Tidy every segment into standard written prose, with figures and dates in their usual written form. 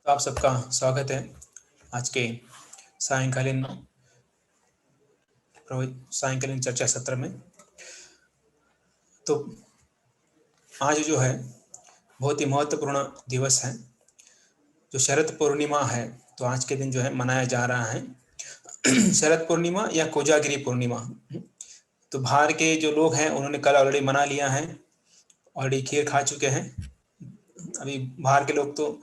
तो आप सबका स्वागत है आज के सायंकालीन चर्चा सत्र में। तो आज जो है बहुत ही महत्वपूर्ण दिवस है, जो शरद पूर्णिमा है। तो आज के दिन जो है मनाया जा रहा है शरद पूर्णिमा या कोजागिरी पूर्णिमा। तो बाहर के जो लोग हैं उन्होंने कल ऑलरेडी मना लिया है, ऑलरेडी खीर खा चुके हैं। अभी बाहर के लोग तो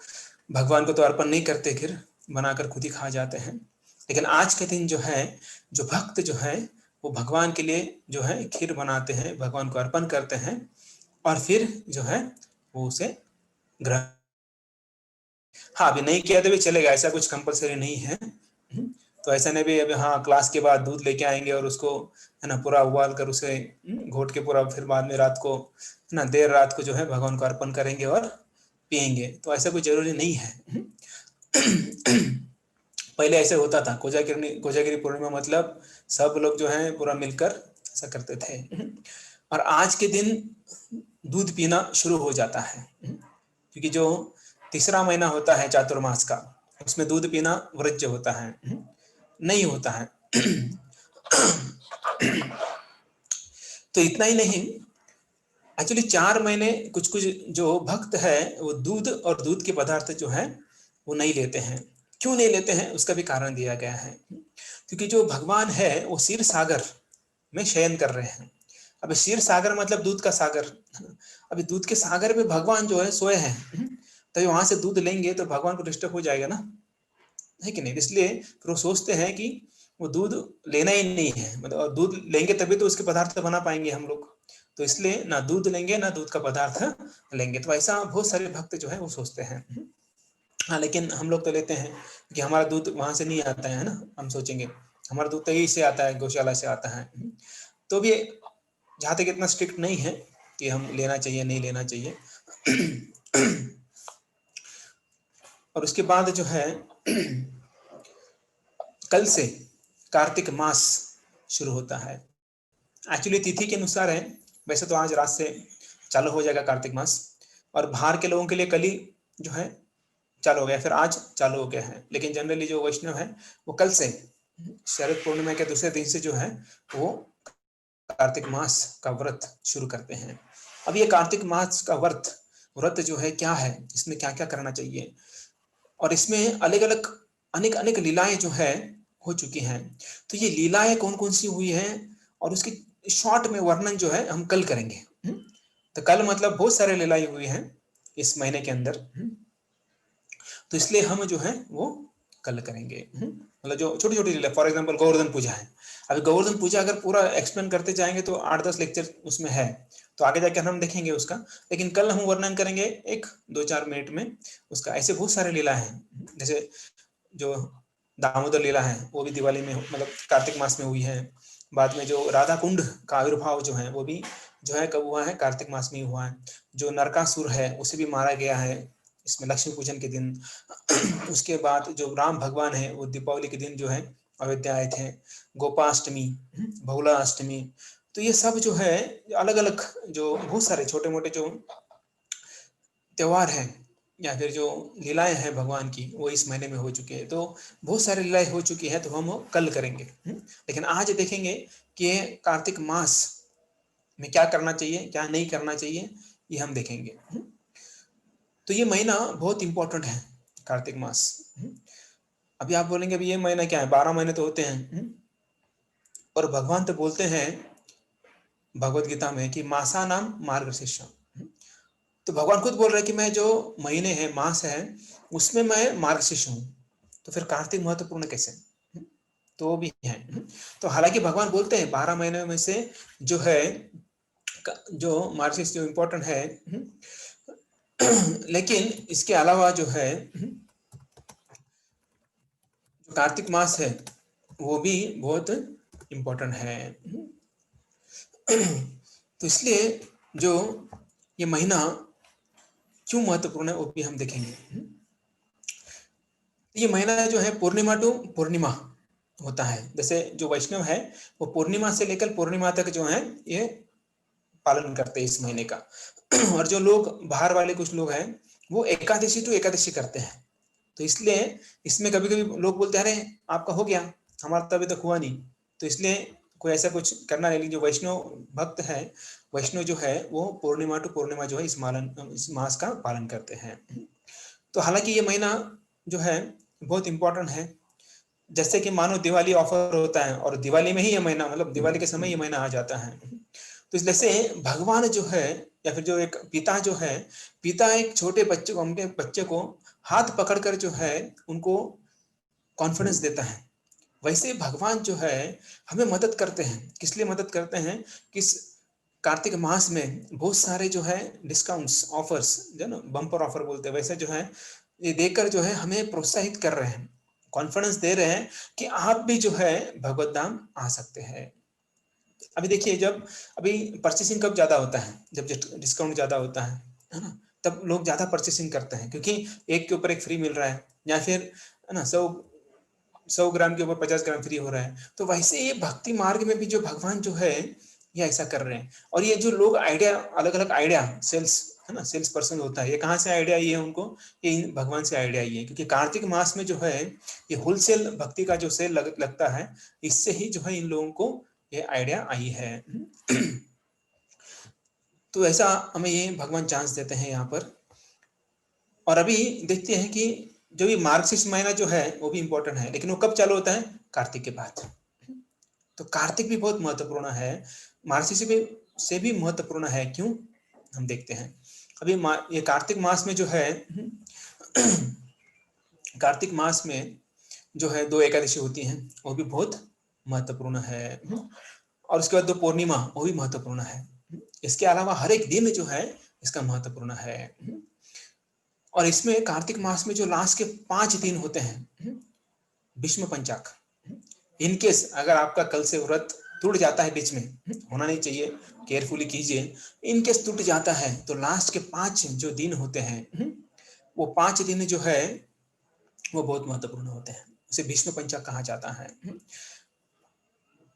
भगवान को तो अर्पण नहीं करते, खीर बनाकर खुद ही खा जाते हैं। लेकिन आज के दिन जो है, जो भक्त जो है वो भगवान के लिए जो है खीर बनाते हैं, भगवान को अर्पण करते हैं और फिर जो है वो उसे ग्रहण। हाँ, अभी नहीं किया तो भी चलेगा, ऐसा कुछ कंपलसरी नहीं है। तो ऐसा नहीं भी अभी हाँ क्लास के बाद दूध लेके आएंगे और उसको है ना पूरा उबाल कर उसे घोट के पूरा फिर बाद में रात को है ना देर रात को जो है भगवान को अर्पण करेंगे और पिएंगे, तो ऐसा कोई जरूरी नहीं है। पहले ऐसे होता था, कोजागिरी पूर्णिमा मतलब सब लोग जो है पूरा मिलकर ऐसा करते थे। और आज के दिन दूध पीना शुरू हो जाता है, क्योंकि जो तीसरा महीना होता है चातुर्मास का, उसमें दूध पीना वर्ज्य होता है, नहीं होता है। तो इतना ही नहीं, एक्चुअली 4 महीने कुछ कुछ जो भक्त है वो दूध और दूध के पदार्थ जो है वो नहीं लेते हैं। क्यों नहीं लेते हैं उसका भी कारण दिया गया है, क्योंकि जो भगवान है वो क्षीर सागर में शयन कर रहे हैं। अब क्षीर सागर मतलब दूध का सागर। अभी दूध के सागर में भगवान जो है सोए हैं, तो वहां से दूध लेंगे तो भगवान को डिस्टर्ब हो जाएगा ना, है कि नहीं। इसलिए फिर वो सोचते हैं कि वो दूध लेना ही नहीं है, मतलब दूध लेंगे तभी तो उसके पदार्थ बना पाएंगे हम लोग। तो इसलिए ना दूध लेंगे ना दूध का पदार्थ लेंगे। तो ऐसा बहुत सारे भक्त जो है वो सोचते हैं। हाँ, लेकिन हम लोग तो लेते हैं कि हमारा दूध वहां से नहीं आता है ना, हम सोचेंगे हमारा दूध तो यही से आता है, गौशाला से आता है। तो भी जहाँ तक इतना स्ट्रिक्ट नहीं है कि हम लेना चाहिए नहीं लेना चाहिए। और उसके बाद जो है कल से कार्तिक मास शुरू होता है। एक्चुअली तिथि के अनुसार है, वैसे तो आज रात से चालू हो जाएगा कार्तिक मास, और बाहर के लोगों के लिए कल ही जो है चालू हो गया, फिर आज चालू हो गया है। लेकिन जनरली जो वैष्णव है वो कल से शरद पूर्णिमा के दूसरे दिन से जो है वो कार्तिक मास का व्रत शुरू करते हैं। अब ये कार्तिक मास का व्रत जो है क्या है, इसमें क्या क्या करना चाहिए, और इसमें अलग अलग अनेक अनेक लीलाएं जो है हो चुकी हैं। तो ये लीलाएं कौन कौन सी हुई हैं और उसकी शॉर्ट में वर्णन जो है हम कल करेंगे। तो कल मतलब बहुत सारे लीलाएं हुई हैं इस महीने के अंदर, तो इसलिए हम जो है वो कल करेंगे। मतलब जो छोटी छोटी लीला, फॉर एग्जांपल गोवर्धन पूजा है। अभी गोवर्धन पूजा अगर पूरा एक्सप्लेन करते जाएंगे तो 8-10 लेक्चर उसमें है, तो आगे जाकर हम देखेंगे उसका। लेकिन कल हम वर्णन करेंगे 1-2-4 मिनट में उसका। ऐसे बहुत सारे लीला हैं, जैसे जो दामोदर लीला है वो भी दिवाली में मतलब कार्तिक मास में हुई है। बाद में जो राधा कुंड का आविर्भाव जो है वो भी जो है कब हुआ है, कार्तिक मास में ही हुआ है। जो नरकासुर है उसे भी मारा गया है इसमें लक्ष्मी पूजन के दिन। उसके बाद जो राम भगवान है वो दीपावली के दिन जो है अयोध्या आए थे। गोपाष्टमी, बहुला अष्टमी, तो ये सब जो है अलग अलग जो बहुत सारे छोटे मोटे जो त्योहार हैं या फिर जो लीलाएं हैं भगवान की वो इस महीने में हो चुके हैं। तो बहुत सारी लीलाएं हो चुकी है, तो हम कल करेंगे। लेकिन आज देखेंगे कि कार्तिक मास में क्या करना चाहिए क्या नहीं करना चाहिए, ये हम देखेंगे। तो ये महीना बहुत इंपॉर्टेंट है, कार्तिक मास। अभी आप बोलेंगे अभी ये महीना क्या है, 12 महीने तो होते हैं। और भगवान तो बोलते हैं भगवत गीता में कि मासा नाम मार्गशीर्षम। तो भगवान खुद बोल रहे हैं कि मैं जो महीने हैं मास है उसमें मैं मार्गशीर्ष हूँ। तो फिर कार्तिक महत्वपूर्ण कैसे, तो वो भी है। तो हालांकि भगवान बोलते हैं 12 महीने में से जो है जो मार्गशीर्ष जो इम्पोर्टेंट है, लेकिन इसके अलावा जो है जो कार्तिक मास है वो भी बहुत इम्पोर्टेंट है। तो इसलिए जो ये महीना क्यों महत्वपूर्ण है वो भी हम देखेंगे। ये महीना जो है पूर्णिमा टू पूर्णिमा होता है। जैसे जो वैष्णव है वो पूर्णिमा से लेकर पूर्णिमा तक जो है ये पालन करते हैं इस महीने का। और जो लोग बाहर वाले कुछ लोग हैं वो एकादशी टू एकादशी करते हैं। तो इसलिए इसमें कभी-कभी लोग बोलते हैं, "अरे! आपका हो गया, हमारा तो अभी तक हुआ नहीं।" तो इसलिए कोई ऐसा कुछ करना नहीं। लेकिन जो वैष्णव भक्त हैं, वैष्णव जो है वो पूर्णिमा टू पूर्णिमा जो है इस मास का पालन करते हैं। तो हालाँकि ये महीना जो है बहुत इम्पोर्टेंट है। जैसे कि मानो दिवाली ऑफर होता है और दिवाली में ही ये महीना, मतलब दिवाली के समय ये महीना आ जाता है। तो जैसे भगवान जो है या फिर जो एक पिता जो है, पिता एक छोटे बच्चे को, उनके बच्चे को हाथ पकड़कर जो है उनको कॉन्फिडेंस देता है। वैसे भगवान जो है हमें मदद करते हैं। किस लिए मदद करते हैं? किस कार्तिक मास में बहुत सारे जो है डिस्काउंट्स, ऑफर्स, जो है ना बम्पर ऑफर बोलते हैं, वैसे जो है ये देकर जो है हमें प्रोत्साहित कर रहे हैं, कॉन्फिडेंस दे रहे हैं कि आप भी जो है भगवत धाम आ सकते हैं। अभी देखिए, जब अभी परचेसिंग कब ज़्यादा होता है? जब डिस्काउंट ज़्यादा होता है ना? तब लोग ज़्यादा परचेसिंग करते हैं क्योंकि एक के ऊपर एक फ्री मिल रहा है, या फिर है ना 100 ग्राम के ऊपर 50 ग्राम फ्री हो रहा है। तो वैसे ये भक्ति मार्ग में भी जो भगवान जो है, ये ऐसा कर रहे हैं। और ये जो लोग आइडिया, अलग-अलग आइडिया, सेल्स, है ना, सेल्स पर्सन होता है, ये कहाँ से आइडिया आई है उनको? ये भगवान से आइडिया आई है, क्योंकि कार्तिक मास में जो है ये होलसेल भक्ति का जो सेल लगता है, इससे ही जो है इन लोगों को ये आइडिया आई है। तो ऐसा हमें ये भगवान चांस देते हैं यहाँ पर। और अभी देखते हैं कि जो ये मार्गशीर्ष महीना जो है वो भी इम्पोर्टेंट है, लेकिन वो कब चालू होता है? कार्तिक के बाद। तो कार्तिक भी बहुत महत्वपूर्ण है, मार्गशीर्ष से भी महत्वपूर्ण है। क्यों? हम देखते हैं। अभी ये कार्तिक मास में जो है कार्तिक मास में जो है 2 एकादशी होती हैं, वो भी बहुत महत्वपूर्ण है। और उसके बाद 2 पूर्णिमा, वो भी महत्वपूर्ण है। इसके अलावा हर एक दिन जो है इसका महत्वपूर्ण है। और इसमें कार्तिक मास में जो लास्ट के 5 दिन होते हैं, भीष्म पंचाक, इन केस अगर आपका कल से व्रत टूट जाता है बीच में, होना नहीं चाहिए, केयरफुली कीजिए। इन केस टूट जाता है तो लास्ट के 5 जो दिन होते हैं, वो 5 दिन जो है वो बहुत महत्वपूर्ण होते हैं। उसे भीष्म पंचाक कहा जाता है।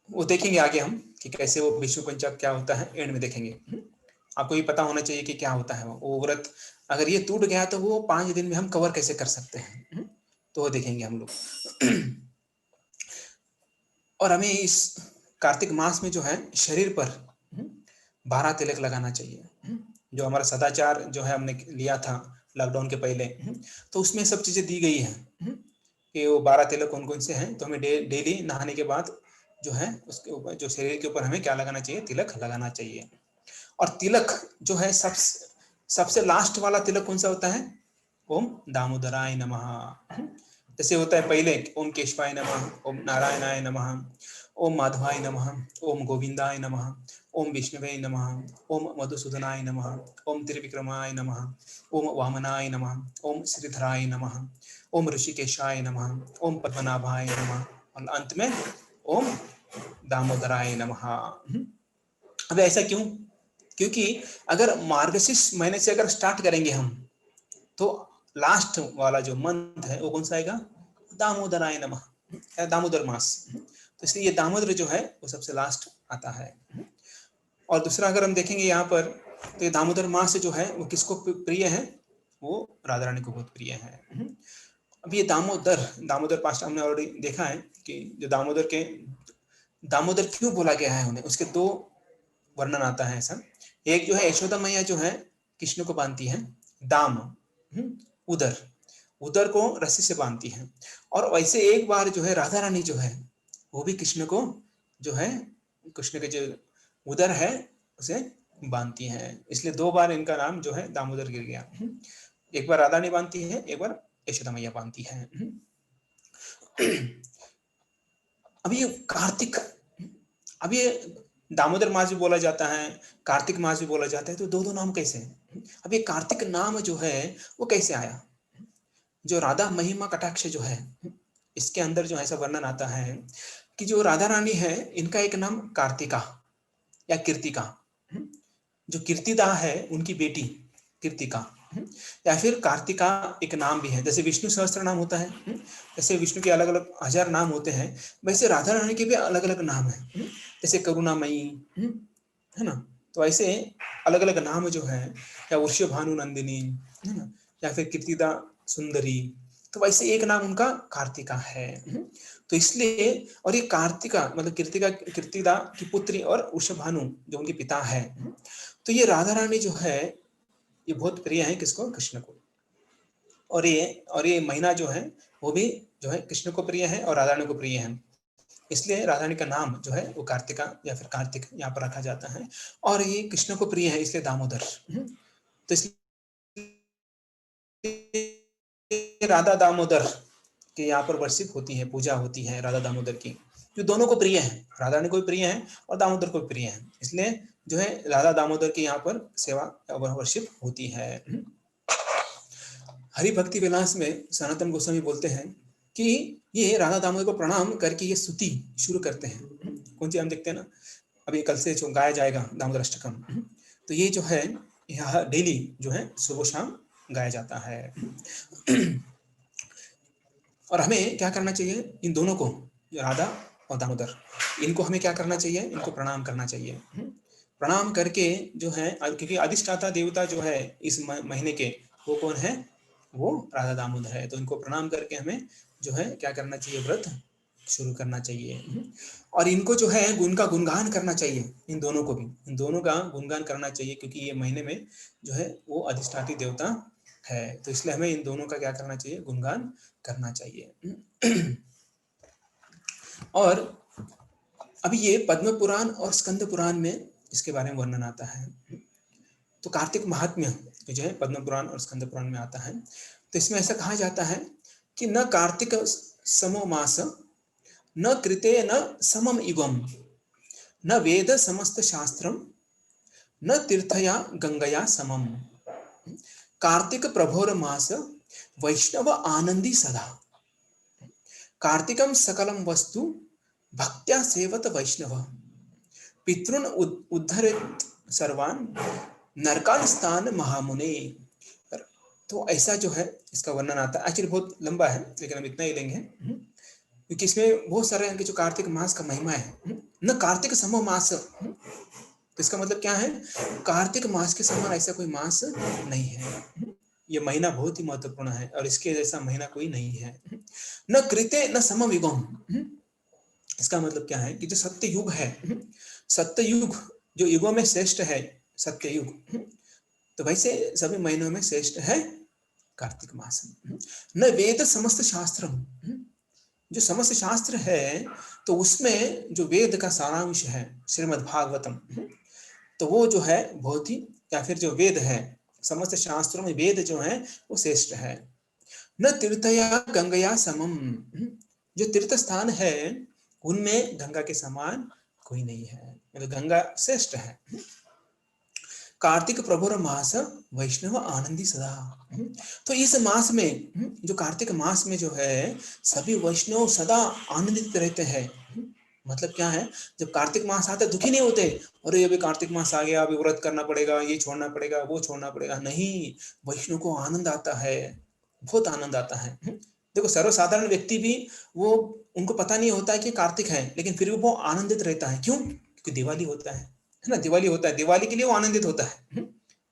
वो देखेंगे आगे हम कि कैसे वो भीष्म पंचाक क्या होता है, एंड में देखेंगे। आपको ये पता होना चाहिए कि क्या होता है वो व्रत। अगर ये टूट गया तो वो 5 दिन में हम कवर कैसे कर सकते हैं, तो वो देखेंगे हम लोग। और हमें इस कार्तिक मास में जो है शरीर पर 12 तिलक लगाना चाहिए। जो हमारा सदाचार जो है हमने लिया था लॉकडाउन के पहले, तो उसमें सब चीज़ें दी गई हैं कि वो 12 तिलक कौन-कौन से हैं। तो हमें डेली नहाने के बाद जो है उसके ऊपर, जो शरीर के ऊपर हमें क्या लगाना चाहिए? तिलक लगाना चाहिए। और तिलक जो है सबसे लास्ट वाला तिलक कौन सा होता है? ओम दामोदराय नमः। जैसे होता है पहले ओम केशवाय नमः, ओम नारायणाय नमः, ओम माधवाय नमः, ओम गोविंदाय नमः, ओम विष्णुवे नमः, ओम मधुसूदनाय नमः, ओम त्रिविक्रमाय नमः, ओम वामनाय नमः, ओम श्रीधराय नमः, ओम ऋषिकेशाय नमः, ओम पद्मनाभाय नमः, और अंत में ओम दामोदराय नमः। अब ऐसा क्यों? क्योंकि अगर मार्गशीर्ष महीने से अगर स्टार्ट करेंगे हम, तो लास्ट वाला जो मंथ है वो कौन सा आएगा? दामोदराय नमः, दामोदर मास। तो इसलिए ये दामोदर जो है वो सबसे लास्ट आता है। और दूसरा अगर हम देखेंगे यहाँ पर, तो ये दामोदर मास जो है वो किसको प्रिय है? वो राधा रानी को बहुत प्रिय है। अब ये दामोदर पास्ट हमने ऑलरेडी देखा है कि जो दामोदर क्यों बोला गया है उन्हें, उसके 2 वर्णन आता है ऐसा। एक जो है यशोदा मैया जो है कृष्ण को बांधती है, दाम, उदर, उदर को रस्सी से बांधती है। और वैसे एक बार जो है राधा रानी जो है वो भी कृष्ण को जो है, कृष्ण के जो उदर है उसे बांधती हैं। इसलिए 2 बार इनका नाम जो है दामोदर गिर गया। एक बार राधा रानी बांधती है, एक बार यशोदा मैया बांधती है। अब ये कार्तिक, अब ये दामोदर मास भी बोला जाता है, कार्तिक मास भी बोला जाता है, तो 2-2 नाम कैसे हैं? अब ये कार्तिक नाम जो है वो कैसे आया? जो राधा महिमा कटाक्ष जो है, इसके अंदर जो ऐसा वर्णन आता है कि जो राधा रानी है इनका एक नाम कार्तिका या कीर्तिका, जो कीर्तिदा है उनकी बेटी कीर्तिका, या फिर कार्तिका एक नाम भी है। जैसे विष्णु सहस्त्र नाम होता है, जैसे विष्णु के अलग अलग 1000 नाम होते हैं, वैसे राधा रानी के भी अलग अलग नाम है। जैसे करुणामयी, है ना, तो ऐसे अलग अलग नाम जो है, या वृषभानु नंदिनी, है ना, या फिर कीर्तिदा सुंदरी, तो वैसे एक नाम उनका कार्तिका है। तो इसलिए, और ये कार्तिका मतलब कीर्तिदा की पुत्री और वृषभानु जो उनके पिता है। तो ये राधा रानी जो है ये बहुत प्रिय है किसको? कृष्ण को। और ये महीना जो है वो भी जो है कृष्ण को प्रिय है और राधा रानी को प्रिय है। इसलिए राधा रानी का नाम जो है वो कार्तिका या फिर कार्तिक यहाँ पर रखा जाता है। और ये कृष्ण को प्रिय है इसलिए दामोदर। तो इसलिए राधा दामोदर कि यहाँ पर वर्षिप होती है, पूजा होती है राधा दामोदर की, जो दोनों को प्रिय है, राधा रानी को भी प्रिय है और दामोदर को भी प्रिय है। इसलिए जो है राधा दामोदर की यहाँ पर सेवा वर्षिप होती है। हरि भक्ति विलास में सनातन गोस्वामी बोलते हैं कि ये राधा दामोदर को प्रणाम करके ये स्तुति शुरू करते हैं। कौन सी हम देखते हैं ना, अभी कल से जो गाया जाएगा दामोदर अष्टकम, तो ये जो है यह डेली जो है सुबह शाम गाया जाता है। और हमें क्या करना चाहिए? इन दोनों को, राधा और दामोदर, इनको हमें क्या करना चाहिए? इनको प्रणाम करना चाहिए। प्रणाम करके जो है, क्योंकि अधिष्ठाता देवता जो है इस महीने के वो कौन है? वो राधा दामोदर है। तो इनको प्रणाम करके हमें जो है क्या करना चाहिए? व्रत शुरू करना चाहिए। और इनको जो है उनका गुणगान करना चाहिए, इन दोनों को भी, इन दोनों का गुणगान करना चाहिए, क्योंकि ये महीने में जो है वो अधिष्ठाती देवता है। तो इसलिए हमें इन दोनों का क्या करना चाहिए? गुणगान करना चाहिए। और अभी ये पद्म पुराण और स्कंद पुराण में इसके बारे में वर्णन आता है। तो कार्तिक महात्म्य जो है पद्म पुराण और स्कंद पुराण में आता है। तो इसमें ऐसा कहा जाता है कि न कार्तिक समो मास, न कृते न समम युगम, न वेद समस्त शास्त्रम, न तीर्थया गंगया समम। कार्तिक प्रभोर मास, वैष्णव आनंदी सदा। कार्तिकम सकलम वस्तु, भक्त्या सेवत वैष्णव। पितृन उद्धरेत सर्वान, नरकान स्थान महामुने। तो ऐसा जो है इसका वर्णन आता है। एक्चुअली बहुत लंबा है लेकिन हम इतना ही लेंगे, क्योंकि इसमें बहुत सारे हैं कि जो कार्तिक मास का महिमा है। न कार्तिक समो मास, तो इसका मतलब क्या है? कार्तिक मास के समान ऐसा कोई मास नहीं है। ये महीना बहुत ही महत्वपूर्ण है और इसके जैसा महीना कोई नहीं है। न कृते न समम युगम, इसका मतलब क्या है कि जो सत्य युग है, सत्य युग जो युगों में श्रेष्ठ है, सत्य युग, तो वैसे सभी महीनों में श्रेष्ठ है कार्तिक मास। न वेद समस्त शास्त्र, जो समस्त शास्त्र है तो उसमें जो वेद का सारांश है श्रीमद् भागवतम, तो वो जो है बहुत ही, या फिर जो वेद है समस्त शास्त्रों में वेद जो है वो श्रेष्ठ है। न तीर्थया गंगया समम, जो तीर्थ स्थान है उनमें गंगा के समान कोई नहीं है, मतलब गंगा श्रेष्ठ है। कार्तिक प्रभुर मास, वैष्णव आनंदी सदा। तो इस मास में, जो कार्तिक मास में जो है सभी वैष्णव सदा आनंदित रहते हैं। मतलब क्या है? जब कार्तिक मास आता है दुखी नहीं होते, और ये अभी कार्तिक मास आ गया, अभी व्रत करना पड़ेगा, ये छोड़ना पड़ेगा, वो छोड़ना पड़ेगा। नहीं, वैष्णव को आनंद आता है, बहुत आनंद आता है। देखो सर्वसाधारण व्यक्ति भी वो, उनको पता नहीं होता है कि कार्तिक है, लेकिन फिर भी वो आनंदित रहता है। क्यों? क्योंकि दिवाली होता है ना, दिवाली होता है, दिवाली के लिए वो आनंदित होता है।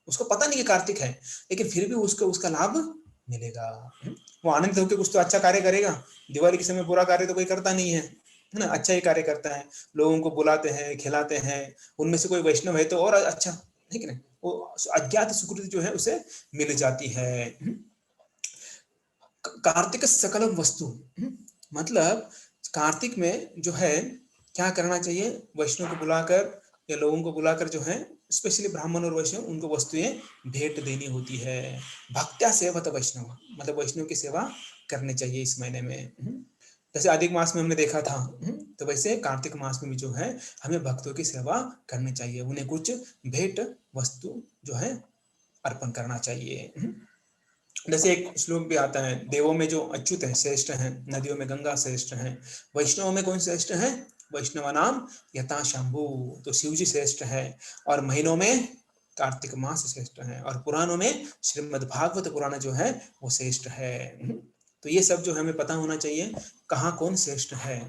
उसको पता नहीं कि कार्तिक है, लेकिन फिर भी उसको उसका लाभ मिलेगा। वो आनंदित होकर कुछ तो अच्छा कार्य करेगा। दिवाली के समय बुरा कार्य तो कोई करता नहीं है ना, अच्छा ही कार्य करता है। लोगों को बुलाते हैं, खिलाते हैं, उनमें से कोई वैष्णव है तो और अच्छा, ठीक है। वो अज्ञात सुकृति जो है उसे मिल जाती है। कार्तिक सकलम वस्तु, मतलब कार्तिक में जो है क्या करना चाहिए? वैष्णव को बुलाकर या लोगों को बुलाकर जो है, स्पेशली ब्राह्मण और वैष्णव, उनको वस्तुएं भेंट देनी होती है। भक्त्या सेवत वैष्णव, मतलब वैष्णव की सेवा करनी चाहिए इस महीने में। जैसे अधिक मास में हमने देखा था, तो वैसे कार्तिक मास में भी जो है हमें भक्तों की सेवा करनी चाहिए, उन्हें कुछ भेंट वस्तु जो है अर्पण करना चाहिए। जैसे एक श्लोक भी आता है, देवों में जो अच्युत है श्रेष्ठ है, नदियों में गंगा श्रेष्ठ है, वैष्णव में कौन श्रेष्ठ है? वैष्णव नाम यथा शंभु, तो शिव जी श्रेष्ठ है। और महीनों में कार्तिक मास श्रेष्ठ है, और पुराणों में श्रीमद् भागवत पुराण जो है वो श्रेष्ठ है। तो ये सब जो हमें पता होना चाहिए कहाँ कौन श्रेष्ठ है।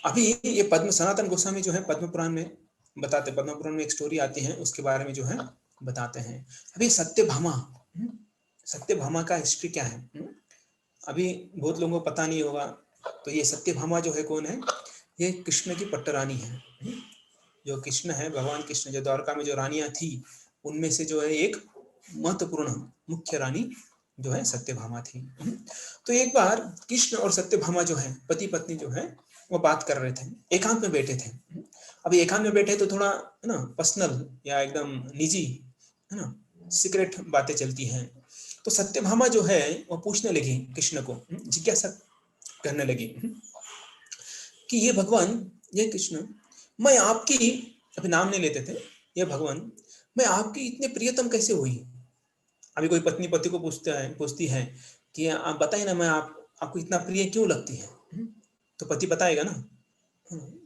अभी ये पद्म सनातन गोस्वामी जो है पद्म पुराण में बताते, पद्म पुराण में एक स्टोरी आती है, उसके बारे में जो है बताते हैं। अभी सत्यभामा, सत्यभामा का हिस्ट्री क्या है। अभी बहुत लोगों को पता नहीं होगा। तो ये सत्यभामा जो है कौन है, ये कृष्ण की पट्टरानी है। जो कृष्ण है, भगवान कृष्ण जो द्वारका में जो रानियां थी, उनमें से जो है एक महत्वपूर्ण मुख्य रानी जो है सत्यभामा थी। तो एक बार कृष्ण और सत्यभामा जो है पति पत्नी जो है वो बात कर रहे थे, एकांत में बैठे थे। अभी एकांत में बैठे तो थोड़ा है ना पर्सनल या एकदम निजी है ना सीक्रेट बातें चलती हैं। तो सत्यभामा जो है वो पूछने लगी कृष्ण को, जिज्ञासा करने लगी कि ये भगवान, ये कृष्ण, मैं आपकी, अभी नाम नहीं लेते थे, ये भगवान मैं आपकी इतने प्रियतम कैसे हुई। अभी कोई पत्नी पति को पूछती है कि आप बताइए ना, मैं आपको इतना प्रिय क्यों लगती है। तो पति बताएगा ना,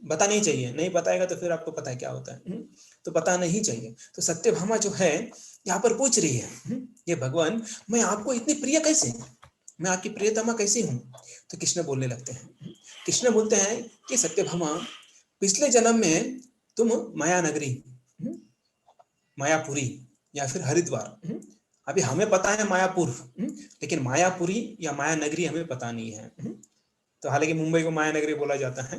बताना ही चाहिए, नहीं बताएगा तो फिर आपको पता है क्या होता है। तो बताना ही चाहिए। तो सत्यभामा जो है यहाँ पर पूछ रही है, ये भगवान मैं आपको इतनी प्रिय कैसे, मैं आपकी प्रियतमा कैसी हूँ। तो कृष्ण बोलने लगते हैं, कृष्ण बोलते हैं कि सत्यभामा पिछले जन्म में तुम माया नगरी, मायापुरी या फिर हरिद्वार, अभी हमें पता है मायापुर, लेकिन मायापुरी या माया नगरी हमें पता नहीं है। तो हालांकि मुंबई को माया नगरी बोला जाता है,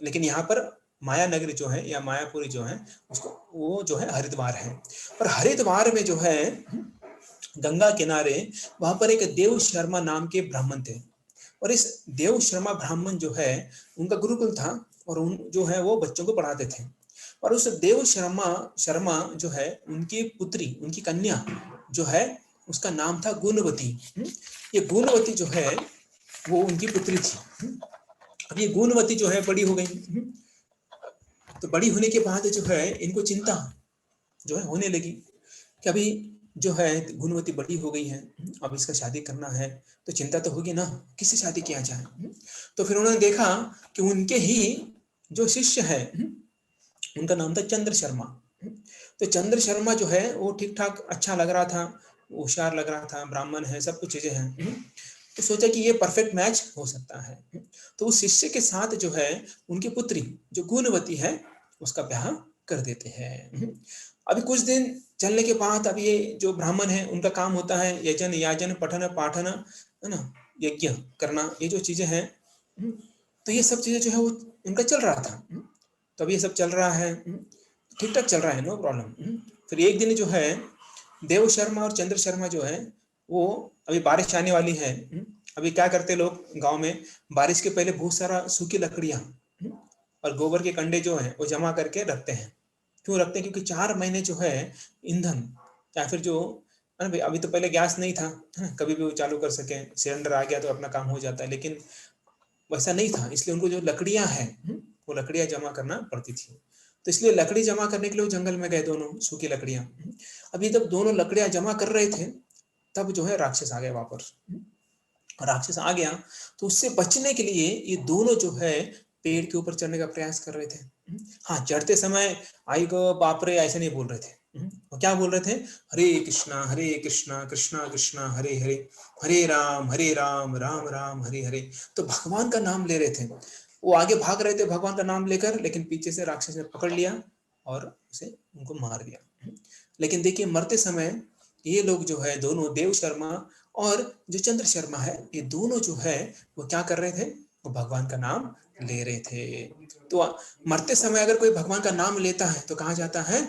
लेकिन यहाँ पर माया नगरी जो है या मायापुरी जो है उसको वो जो है हरिद्वार है। और हरिद्वार में जो है गंगा किनारे वहां पर एक देव शर्मा नाम के ब्राह्मण थे। और इस देव शर्मा ब्राह्मण जो है उनका गुरुकुल था, और उन जो है वो बच्चों को पढ़ाते थे। और उस देव शर्मा शर्मा जो है उनकी पुत्री, उनकी कन्या जो है उसका नाम था गुणवती। ये गुणवती जो है वो उनकी पुत्री थी। अब ये गुणवती जो है बड़ी हो गई। तो बड़ी होने के बाद जो है इनको चिंता जो है होने लगी कि अभी जो है गुणवती बड़ी हो गई है, अब इसका शादी करना है, तो चिंता तो होगी ना, किससे शादी किया जाए। तो फिर उन्होंने देखा कि उनके ही जो शिष्य है उनका नाम था चंद्र शर्मा। तो चंद्र शर्मा जो है वो ठीक ठाक अच्छा लग रहा था, होशियार लग रहा था, ब्राह्मण है, सब कुछ चीजें हैं। तो सोचा कि ये परफेक्ट मैच हो सकता है। तो उस शिष्य के साथ जो है उनकी पुत्री जो गुणवती है उसका ब्याह कर देते हैं। अभी कुछ दिन चलने के बाद अब ये जो ब्राह्मण है उनका काम होता है यजन याजन पठन पाठन है ना, यज्ञ करना, ये जो चीजें हैं। तो ये सब चीजें जो है वो उनका चल रहा था। तो अब ये सब चल रहा है, ठीक ठाक चल रहा है, नो प्रॉब्लम। फिर एक दिन जो है देव शर्मा और चंद्र शर्मा जो है वो, अभी बारिश आने वाली है। अभी क्या करते लोग गांव में, बारिश के पहले बहुत सारा सूखी लकड़ियां और गोबर के कंडे जो है वो जमा करके रखते हैं। क्यों रखते हैं, क्योंकि 4 महीने जो है ईंधन या फिर जो अभी तो पहले गैस नहीं था, कभी भी वो चालू कर सके, सिलेंडर आ गया तो अपना काम हो जाता है, लेकिन वैसा नहीं था, इसलिए उनको जो लकड़ियां हैं वो लकड़ियां जमा करना पड़ती थी। तो इसलिए लकड़ी जमा करने के लिए वो जंगल में गए, दोनों सूखी लकड़ियां। अभी जब दोनों लकड़ियां जमा कर रहे थे तब जो है राक्षस आ गया वहां पर। राक्षस आ गया तो उससे बचने के लिए ये दोनों जो है पेड़ के ऊपर चढ़ने का प्रयास कर रहे थे। हाँ, चढ़ते समय आई गो बाप रे ऐसे नहीं बोल रहे थे। वो क्या बोल रहे थे, हरे कृष्णा कृष्णा कृष्णा हरे हरे, हरे राम राम राम हरे हरे। तो भगवान का नाम ले रहे थे। वो आगे भाग रहे थे भगवान का नाम लेकर, लेकिन पीछे से राक्षस ने पकड़ लिया और उसे उनको मार दिया। लेकिन देखिए मरते समय ये लोग जो है दोनों, देव शर्मा और जो चंद्र शर्मा है, ये दोनों जो है वो क्या कर रहे थे, वो भगवान का नाम ले रहे थे। तो मरते समय अगर कोई भगवान का नाम लेता है तो कहाँ जाता है,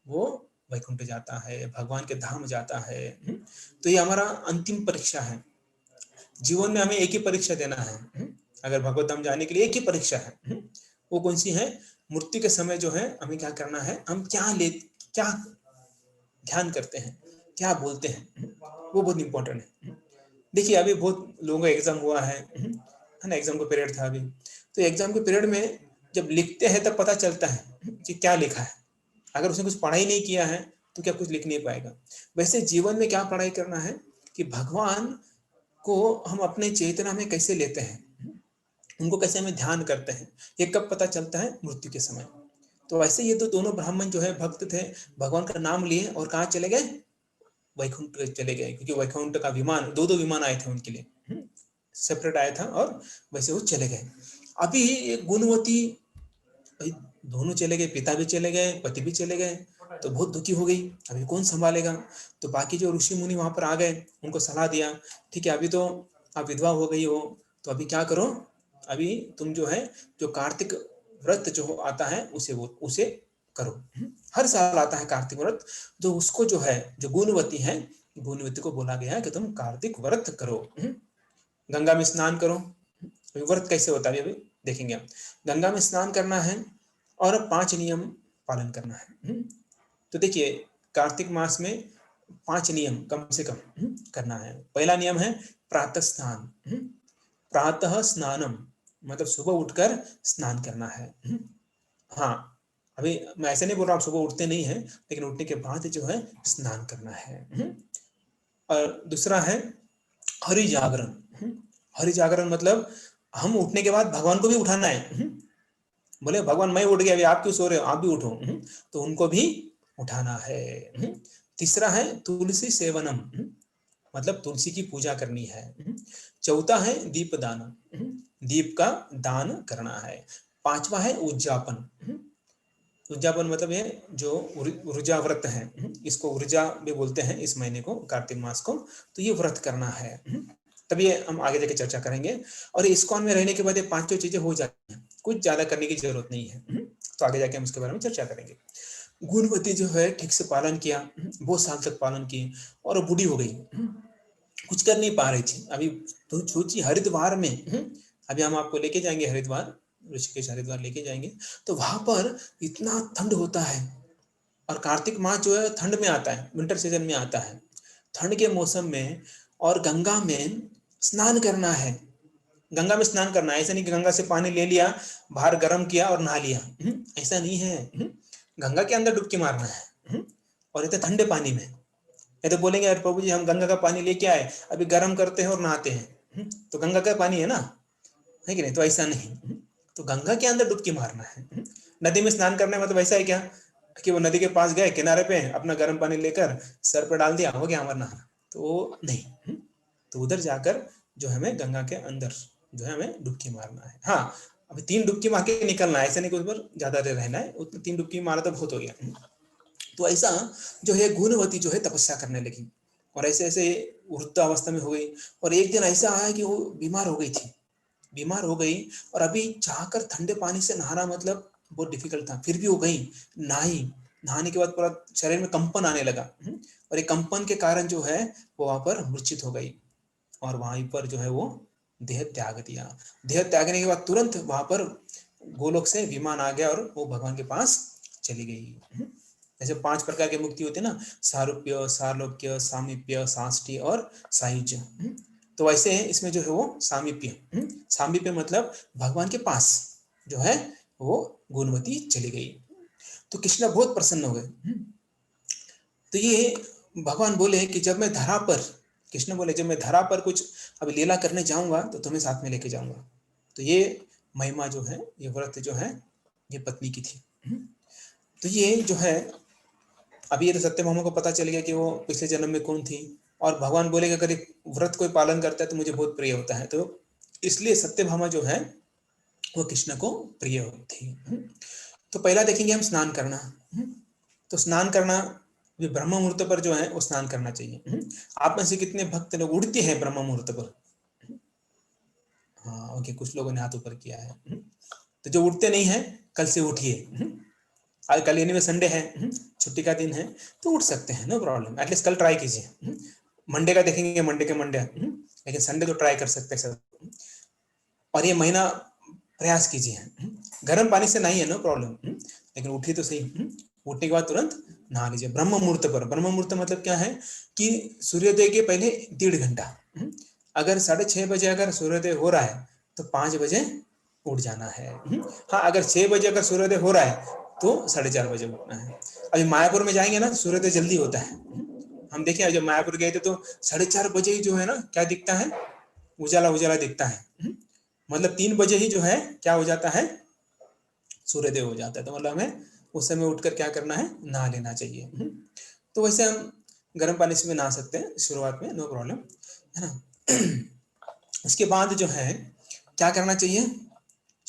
वो वैकुंठ जाता है, भगवान के धाम जाता है। तो ये हमारा अंतिम परीक्षा है। जीवन में हमें एक ही परीक्षा देना है, अगर भगवत धाम जाने के लिए एक ही परीक्षा है। वो कौन सी है, मृत्यु के समय जो है हमें क्या करना है, हम क्या ध्यान करते हैं, क्या बोलते हैं, वो बहुत इंपॉर्टेंट है। देखिए अभी बहुत लोगों का एग्जाम हुआ है ना, एग्जाम का पीरियड था अभी। तो एग्जाम के पीरियड में जब लिखते हैं तब पता चलता है कि क्या लिखा है। अगर उसने कुछ पढ़ाई नहीं किया है तो क्या कुछ लिख नहीं पाएगा। वैसे जीवन में क्या पढ़ाई करना है कि भगवान को हम अपने चेतना में कैसे लेते हैं, उनको कैसे हमें ध्यान करते हैं, ये कब पता चलता है, मृत्यु के समय। तो वैसे ये तो दोनों ब्राह्मण जो है भक्त थे, भगवान का नाम लिए और कहाँ चले गए, वैकुंठ चले गए। क्योंकि वैकुंठ का विमान, दो विमान आए थे उनके लिए, सेपरेट आया था, और वैसे वो चले गए। अभी गुणवती, भाई दोनों चले गए, पिता भी चले गए, पति भी चले गए। तो बहुत दुखी हो गई, अभी कौन संभालेगा। तो बाकी जो ऋषि मुनि वहां पर आ गए, उनको सलाह दिया, ठीक है अभी तो आप विधवा हो गई हो, तो अभी क्या करो, अभी तुम जो है जो कार्तिक व्रत जो आता है उसे करो। हर साल आता है कार्तिक व्रत, जो उसको जो है जो गुणवती है, गुणवती को बोला गया है कि तुम कार्तिक व्रत करो। गंगा में स्नान करो। व्रत कैसे होता है अभी देखेंगे हम। गंगा में स्नान करना है और 5 नियम पालन करना है। तो देखिए कार्तिक मास में 5 नियम कम से कम करना है। पहला नियम है प्रातः स्नान। प्रातः स्नानम मतलब सुबह उठकर स्नान करना है। हाँ, अभी मैं ऐसे नहीं बोल रहा आप सुबह उठते नहीं हैं, लेकिन उठने के बाद जो है स्नान करना है। और दूसरा है हरि जागरण। हरि जागरण मतलब हम उठने के बाद भगवान को भी उठाना है। बोले भगवान मैं उठ गया, अभी आप क्यों सो रहे हो, आप भी उठो। तो उनको भी उठाना है। तीसरा है तुलसी सेवनम, मतलब तुलसी की पूजा करनी है। चौथा है दीप दान, दीप का दान करना है। पांचवा है उज्जापन। उज्जापन मतलब ये जो ऊर्जा व्रत है, इसको ऊर्जा भी बोलते हैं इस महीने को, कार्तिक मास को। तो ये व्रत करना है, तभी हम आगे जाके चर्चा करेंगे। और इस्कॉन में रहने के बाद ये पांचों चीजें हो जाती हैं, कुछ ज्यादा करने की जरूरत नहीं है। तो आगे जाके हम उसके बारे में चर्चा करेंगे। गुणवती जो है ठीक से पालन किया, बहुत साल तक पालन किए, और बूढ़ी हो गई, कुछ कर नहीं पा रही थी। अभी तो सोचिए हरिद्वार में, अभी हम आपको लेके जाएंगे हरिद्वार, ऋषिकेश हरिद्वार लेके जाएंगे, तो वहां पर इतना ठंड होता है। और कार्तिक मास जो है ठंड में आता है, विंटर सीजन में आता है, ठंड के मौसम में। और गंगा में स्नान करना है। गंगा में स्नान करना है, ऐसा नहीं कि गंगा से पानी ले लिया, बाहर गर्म किया और नहा लिया। ऐसा नहीं है। गंगा के अंदर डुबकी मारना है, और इतने ठंडे पानी में। ये तो बोलेंगे यार प्रभु जी हम गंगा का पानी लेके आए, अभी गर्म करते हैं और नहाते हैं, तो गंगा का पानी है ना, है कि नहीं। तो ऐसा नहीं, तो गंगा के अंदर डुबकी मारना है। नदी में स्नान करना है मतलब ऐसा है क्या कि वो नदी के पास गए किनारे पे, अपना गर्म पानी लेकर सर पर डाल दिया, हो गया हमारा नहाना, तो नहीं। तो उधर जाकर जो हमें गंगा के अंदर जो है हमें डुबकी मारना है। हाँ, अभी 3 डुबकी मार के निकलना है, ऐसा नहीं कि उस पर ज्यादा देर रहना है, उतना 3 डुबकी मारा तो बहुत हो गया। तो ऐसा जो है गुणवती जो है तपस्या करने लगी, और ऐसे ऐसे वृद्धावस्था में हो गई। और एक दिन ऐसा आया कि वो बीमार हो गई थी, बीमार हो गई। और अभी चाहकर ठंडे पानी से नहाना मतलब बहुत डिफिकल्ट था, फिर भी हो गई, नहाई। नहाने के बाद पूरा शरीर में कंपन आने लगा, और ये कंपन के कारण जो है वो वहां पर मूर्छित हो गई, और वहीं पर जो है वो देह त्याग दिया। देह त्यागने के बाद तुरंत वहां पर गोलोक से विमान आ गया, और वो भगवान के पास चली गई। जैसे 5 प्रकार की मुक्ति होती है ना, सारूप्य, सार्लोक्य, सामीप्य, साष्टी और सायुज्य। तो वैसे इसमें जो है वो सामीप्य, सामीप्य मतलब भगवान के पास जो है वो गुणवती चली गई। तो कृष्ण बहुत प्रसन्न हो गए। तो ये भगवान बोले कि जब मैं धरा पर, कृष्ण बोले जब मैं धरा पर कुछ अभी लीला करने जाऊंगा तो तुम्हें साथ में लेके जाऊंगा। तो ये महिमा जो है, ये व्रत जो है, ये पत्नी की थी। तो ये जो है अभी ये तो सत्यभामा को पता चल गया कि वो पिछले जन्म में कौन थी, और भगवान बोले कि अगर एक व्रत कोई पालन करता है तो मुझे बहुत प्रिय होता है, तो इसलिए सत्यभामा जो है वो कृष्ण को प्रिय थी। तो पहला देखेंगे हम स्नान करना। तो स्नान करना भी ब्रह्म मुहूर्त पर जो है वो स्नान करना चाहिए। आप में से कितने भक्त लोग उठते हैं ब्रह्म मुहूर्त पर? हाँ ओके, कुछ लोगों ने हाथ ऊपर किया है। तो जो उठते नहीं है कल से उठिए। आज कल यानी में संडे है, छुट्टी का दिन है, तो उठ सकते हैं, नो प्रॉब्लम। एटलीस्ट कल ट्राई कीजिए। मंडे का देखेंगे, मंडे के मंडे, लेकिन संडे तो ट्राई कर सकते हैं सब। और ये महीना प्रयास कीजिए। गर्म पानी से नहीं है, नो प्रॉब्लम, लेकिन उठिए तो सही। उठने के बाद तुरंत नहा लीजिए ब्रह्म मुहूर्त पर। ब्रह्म मुहूर्त मतलब क्या है कि सूर्योदय के पहले 1.5 घंटा। अगर 6:30 बजे अगर सूर्योदय हो रहा है तो 5 बजे उठ जाना है। हाँ, अगर 6 बजे अगर सूर्योदय हो रहा है तो 4:30 बजे उठना है। अभी मायापुर में जाएंगे ना, सूर्योदय जल्दी होता है। हम देखे जब मायापुर गए थे तो 4:30 बजे ही जो है ना क्या दिखता है, उजाला उजाला दिखता है। मतलब 3 बजे ही जो है क्या हो जाता है, सूर्योदय हो जाता है। तो मतलब हमें उस समय उठकर क्या करना है, नहा लेना चाहिए। तो वैसे हम गर्म पानी से भी नहा सकते हैं शुरुआत में, नो प्रॉब्लम, है ना। उसके बाद जो है क्या करना चाहिए,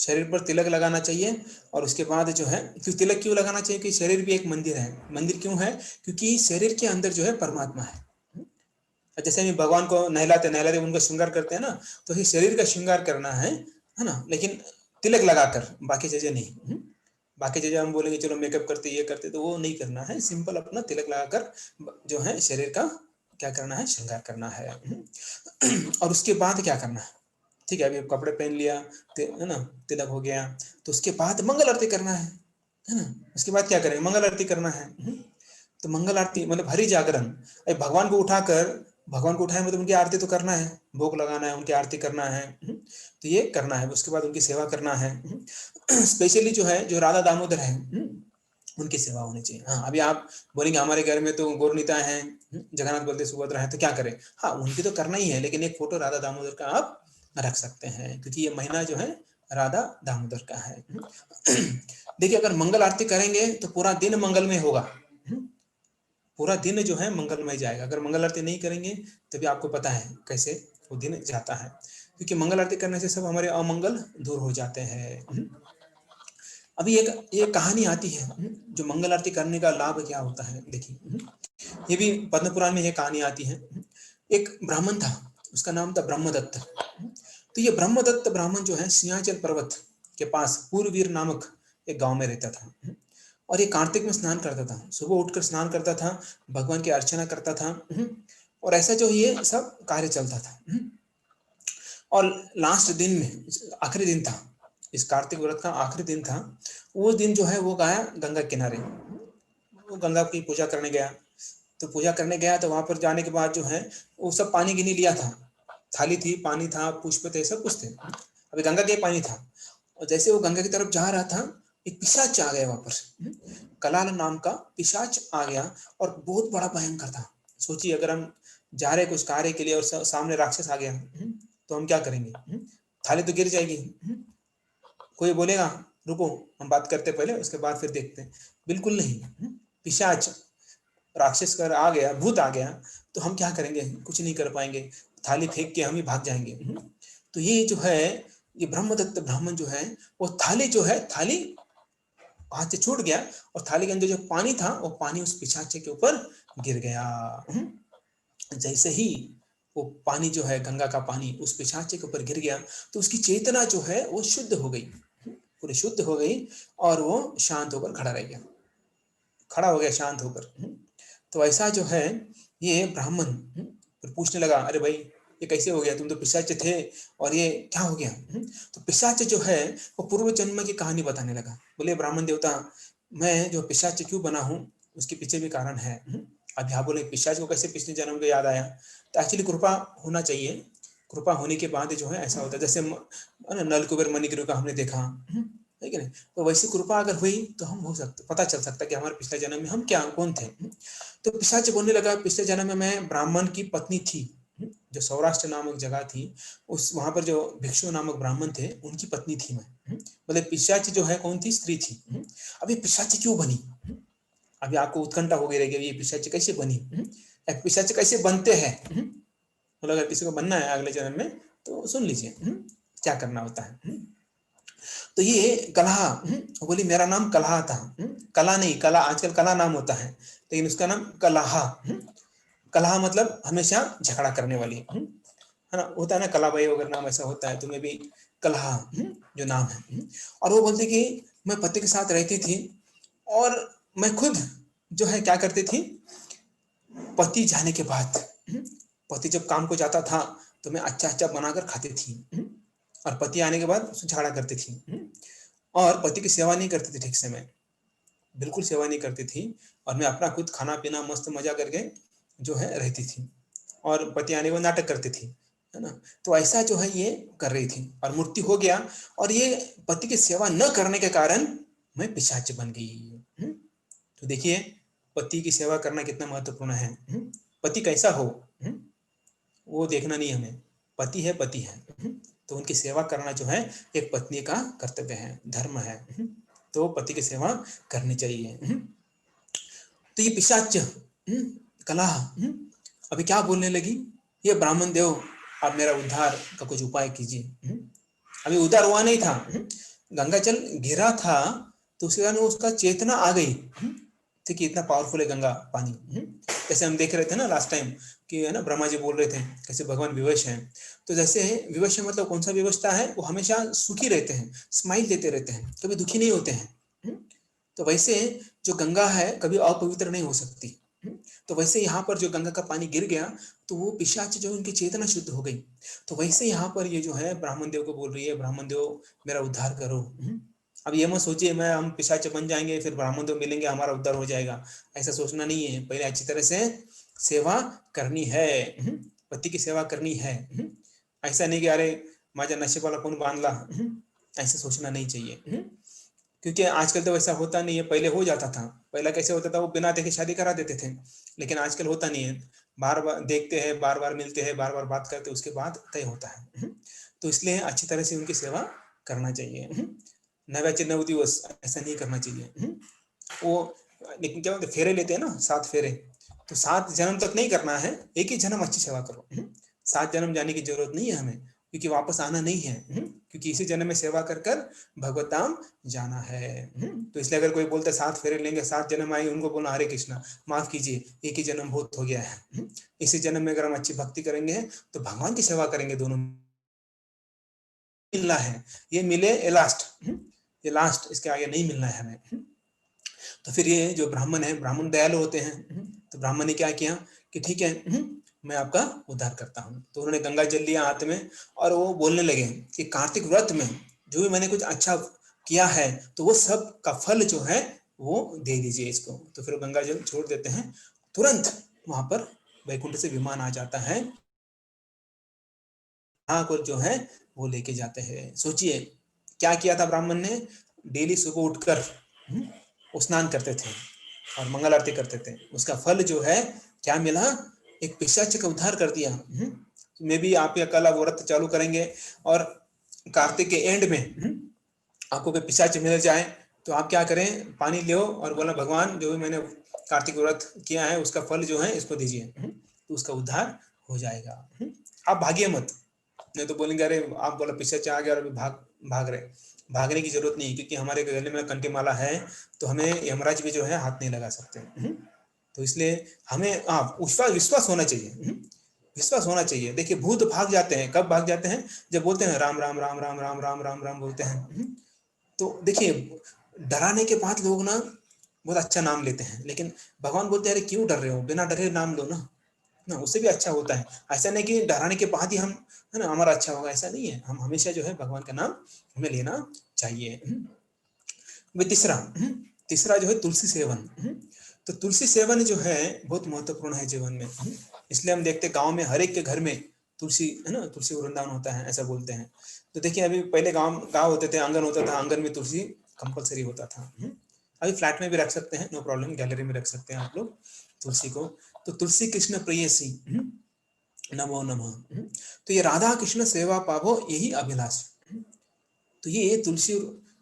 शरीर पर तिलक लगाना चाहिए और उसके बाद जो है, क्यों तिलक क्यों लगाना चाहिए कि शरीर भी एक मंदिर है। मंदिर क्यों है? क्योंकि शरीर के अंदर जो है परमात्मा है। जैसे हम भगवान को नहलाते नहलाते उनका श्रृंगार करते हैं ना, तो ये शरीर का श्रृंगार करना है ना, लेकिन तिलक लगाकर, बाकी चीजें नहीं। बाकी चीजें हम बोलेंगे चलो मेकअप करते ये करते, तो वो नहीं करना है। सिंपल अपना तिलक लगाकर जो है शरीर का क्या करना है, श्रृंगार करना है। और उसके बाद क्या करना है, ठीक है, अभी कपड़े पहन लिया, है ना, तिलक हो गया, तो उसके बाद मंगल आरती करना है ना। उसके बाद क्या करेंगे, मंगल आरती करना है। तो मंगल आरती मतलब हरि जागरण, भगवान को उठाकर, भगवान को उठाए मतलब उनकी आरती तो करना है, भोग लगाना है, उनकी आरती करना है। तो ये करना है, उसके बाद उनकी सेवा करना है। स्पेशली जो है, जो राधा दामोदर है, उनकी सेवा होनी चाहिए। हाँ, अभी आप बोलेंगे हमारे घर में तो गौरनीता है, जगन्नाथ बलदेव सुभद्रा है, तो क्या करें? हाँ, उनकी तो करना ही है, लेकिन एक फोटो राधा दामोदर का आप रख सकते हैं, क्योंकि ये महीना जो है राधा दामोदर का है। देखिए, अगर मंगल आरती करेंगे तो पूरा दिन मंगलमय होगा, पूरा दिन जो है मंगलमय जाएगा। अगर मंगल आरती नहीं करेंगे तभी आपको पता है कैसे वो दिन जाता है, क्योंकि मंगल आरती करने से सब हमारे अमंगल दूर हो जाते हैं। अभी एक ये कहानी आती है, जो मंगल आरती करने का लाभ क्या होता है, देखिए। ये भी पद्म पुराण में ये कहानी आती है। एक ब्राह्मण था, उसका नाम था ब्रह्मदत्त। तो ये ब्रह्मदत्त ब्राह्मण जो है सिंहाचल पर्वत के पास पूर्ववीर नामक एक गांव में रहता था, और ये कार्तिक में स्नान करता था, सुबह उठकर स्नान करता था, भगवान की अर्चना करता था, और ऐसा जो ये सब कार्य चलता था। और लास्ट दिन में, आखिरी दिन था, इस कार्तिक व्रत का आखिरी दिन था, वो दिन जो है वो गया गंगा किनारे, वो गंगा की पूजा करने गया। तो पूजा करने गया तो वहां पर जाने के बाद जो है वो सब पानी गिनी लिया था, थाली थी, पानी था, पुष्प थे, सब कुछ थे, अभी गंगा के पानी था। और जैसे वो गंगा की तरफ जा रहा था, एक पिशाच आ गया वहां पर, कलाल नाम का पिशाच आ गया, और बहुत बड़ा भयंकर था। सोचिए, अगर हम जा रहे कुछ कार्य के लिए और सामने राक्षस आ गया, तो हम क्या करेंगे? थाली तो गिर जाएगी। कोई बोलेगा रुको हम बात करते पहले, उसके बाद फिर देखते हैं? बिल्कुल नहीं। पिशाच, राक्षस कर आ गया, भूत आ गया, तो हम क्या करेंगे? कुछ नहीं कर पाएंगे, थाली फेंक के हम ही भाग जाएंगे। तो ये जो है, ये ब्रह्मदत्त ब्राह्मण जो है, वो थाली जो है, थाली हाथ से छूट गया, और थाली के अंदर जो पानी था वो पानी उस पिशाचे के ऊपर गिर गया। जैसे ही वो पानी जो है, गंगा का पानी उस पिशाचे के ऊपर गिर गया, तो उसकी चेतना जो है वो शुद्ध हो गई, पूरी शुद्ध हो गई, और वो शांत होकर खड़ा रह गया, खड़ा हो गया शांत होकर। तो ऐसा जो है, ये ब्राह्मण फिर पूछने लगा, अरे भाई ये कैसे हो गया, तुम तो पिशाच थे और ये क्या हो गया? तो पिशाच जो है वो पूर्व जन्म की कहानी बताने लगा। बोले, ब्राह्मण देवता, मैं जो पिशाच क्यों बना हूँ उसके पीछे भी कारण है। अब यहाँ बोले पिशाच को कैसे पिछले जन्म को याद आया? तो एक्चुअली कृपा होना चाहिए, कृपा होने के बाद जो है ऐसा होता है। जैसे नलकुबेर मणिग्रीव का हमने देखा है कि नहीं, तो वैसी कृपा अगर हुई तो हम हो सकते, पता चल सकता कि हमारे पिछले जन्म में हम क्या कौन थे। तो पिशाच बोलने लगा, पिछले जन्म में मैं ब्राह्मण की पत्नी थी, जो सौराष्ट्र नामक जगह थी, उस वहां पर जो भिक्षु नामक ब्राह्मण थे उनकी पत्नी थी मैं। मतलब पिशाच जो है कौन थी? स्त्री थी। अभी पिशाच क्यों बनी? अभी आपको उत्कंठा हो गई रहेगी, ये पिशाच कैसे बनी, पिशाच कैसे बनते हैं? मतलब अगर किसी को बनना है अगले जन्म में तो सुन लीजिए क्या करना होता है। तो ये कलहा बोली, मेरा नाम कलहा था। कला नहीं, कला आजकल कला नाम होता है, लेकिन उसका नाम कलहा। कलहा मतलब हमेशा झगड़ा करने वाली, है ना, होता है ना, कलाबाई वगैरह नाम ऐसा होता है, तुम्हें भी कलहा जो नाम है। और वो बोलती कि मैं पति के साथ रहती थी, और मैं खुद जो है क्या करती थी, पति जाने के बाद, पति जब काम को जाता था तो मैं अच्छा अच्छा बनाकर खाती थी, और पति आने के बाद उससे झगड़ा करती थी, और पति की सेवा नहीं करती थी ठीक से, मैं बिल्कुल सेवा नहीं करती थी, और मैं अपना खुद खाना पीना मस्त मजा करके जो है रहती थी, और पति आने के बाद नाटक करती थी, है ना। तो ऐसा जो है ये कर रही थी, और मृत्यु हो गया, और ये पति की सेवा न करने के कारण मैं पिशाच बन गई। तो देखिए, पति की सेवा करना कितना महत्वपूर्ण है। पति कैसा हो वो देखना नहीं हमें, पति है पति है। तो उनकी सेवा करना जो है एक पत्नी का कर्तव्य है, धर्म है। तो पति की सेवा करनी चाहिए। तो ये पिशाच कलह अभी क्या बोलने लगी, ये ब्राह्मण देव आप मेरा उद्धार का कुछ उपाय कीजिए। अभी उद्धार हुआ नहीं था, गंगा जल गिरा था तो उसके कारण उसका चेतना आ गई। देखिए इतना पावरफुल है गंगा पानी। जैसे हम देख रहे थे ना लास्ट टाइम कि है ना, ब्रह्मा जी बोल रहे थे कैसे भगवान विवश हैं। तो जैसे विवश है मतलब कौन सा विवशता है, वो हमेशा सुखी रहते हैं, स्माइल देते रहते हैं, कभी दुखी नहीं होते हैं। तो वैसे जो गंगा है कभी अपवित्र नहीं हो सकती। तो वैसे यहाँ पर जो गंगा का पानी गिर गया तो वो पिशाच जो उनकी चेतना शुद्ध हो गई। तो वैसे यहाँ पर ये जो है ब्राह्मण देव को बोल रही है, ब्राह्मण देव मेरा उद्धार करो। अब ये मत सोचिए मैं हम पिशाच बन जाएंगे फिर ब्राह्मण देव मिलेंगे हमारा उद्धार हो जाएगा, ऐसा सोचना नहीं है। पहले अच्छी तरह से सेवा करनी है, पति की सेवा करनी है। ऐसा नहीं कि अरे माझा नशेबाला कोण बांधला, ऐसा सोचना नहीं चाहिए। क्योंकि आजकल तो वैसा होता नहीं है, पहले हो जाता था। पहला कैसे होता था, वो बिना देखे शादी करा देते थे, लेकिन आजकल होता नहीं है। बार बार देखते हैं, बार बार मिलते हैं, बार बार बात करते हैं, उसके बाद तय होता है। तो इसलिए अच्छी तरह से उनकी सेवा करना चाहिए। नव्याचे 9 दिवस ऐसा नहीं करना चाहिए। वो लेकिन क्या बोलते फेरे लेते हैं ना, 7 फेरे, तो 7 जन्म तक नहीं करना है, एक ही जन्म अच्छी सेवा करो। 7 जन्म जाने की जरूरत नहीं है हमें, क्योंकि वापस आना नहीं है। क्योंकि इसी जन्म में सेवा कर कर भगवत धाम जाना है। तो इसलिए अगर कोई बोलता है 7 फेरे लेंगे 7 जन्म आएंगे, उनको बोलना हरे कृष्णा माफ कीजिए, एक ही जन्म बहुत हो गया है। इसी जन्म में अगर हम अच्छी भक्ति करेंगे तो भगवान की सेवा करेंगे, दोनों मिलना है। ये मिले ये लास्ट, ये लास्ट, इसके आगे नहीं मिलना है हमें। तो फिर ये जो ब्राह्मण है, ब्राह्मण दयालु होते हैं। तो ब्राह्मण ने क्या किया कि ठीक है, मैं आपका उद्धार करता हूँ। तो उन्होंने गंगा जल लिया हाथ में और वो बोलने लगे कि कार्तिक व्रत में जो भी मैंने कुछ अच्छा किया है तो वो सब का फल जो है वो दे दीजिए इसको। तो फिर गंगा जल छोड़ देते हैं, तुरंत वहां पर वैकुंठ से विमान आ जाता है, वहां को जो है वो लेके जाते हैं। सोचिए क्या किया था ब्राह्मण ने, डेली सुबह उठकर स्नान करते थे और मंगल आरती करते थे। उसका फल जो है क्या मिला, एक पिशाच का उद्धार कर दिया। मे भी आप या कल व्रत चालू करेंगे और कार्तिक के एंड में आपको कोई पिशाच मिल जाए तो आप क्या करें, पानी लो और बोला भगवान जो भी मैंने कार्तिक व्रत किया है उसका फल जो है इसको दीजिए, तो उसका उद्धार हो जाएगा। आप भागिए मत, नहीं तो बोलेंगे अरे आप बोला पिशाच आ गया और अभी भाग भाग रहे। भागने की जरूरत नहीं, क्योंकि हमारे गले में कंठी माला है तो हमें यमराज भी जो है हाथ नहीं लगा सकते। तो इसलिए हमें आप विश्वास विश्वास होना चाहिए, विश्वास होना चाहिए। देखिए भूत भाग जाते हैं, कब भाग जाते हैं, जब बोलते हैं राम राम राम राम राम राम राम राम बोलते हैं। तो देखिए डराने के बाद लोग ना बहुत अच्छा नाम लेते हैं, लेकिन भगवान बोलते हैं अरे क्यों डर रहे हो, बिना डरे नाम लो ना, ना उससे भी अच्छा होता है। ऐसा नहीं कि डराने के बाद ही हम है ना हमारा अच्छा होगा, ऐसा नहीं है। हम हमेशा जो है भगवान का नाम हमें लेना चाहिए। तीसरा, तीसरा जो है तुलसी सेवन। तो तुलसी सेवन जो है बहुत महत्वपूर्ण है जीवन में। इसलिए हम देखते गांव में हर एक के घर में तुलसी है ना, तुलसी वृंदावन होता है ऐसा बोलते हैं। तो देखिए अभी पहले गांव गांव होते थे, आंगन होता था, आंगन में तुलसी कंपलसरी होता था। अभी फ्लैट में भी रख सकते हैं, नो प्रॉब्लम, गैलरी में रख सकते हैं आप लोग तुलसी को। तो तुलसी कृष्ण प्रेयसी नमो नमः। तो ये राधा कृष्ण सेवा पावो यही अभिलाष। तो ये तुलसी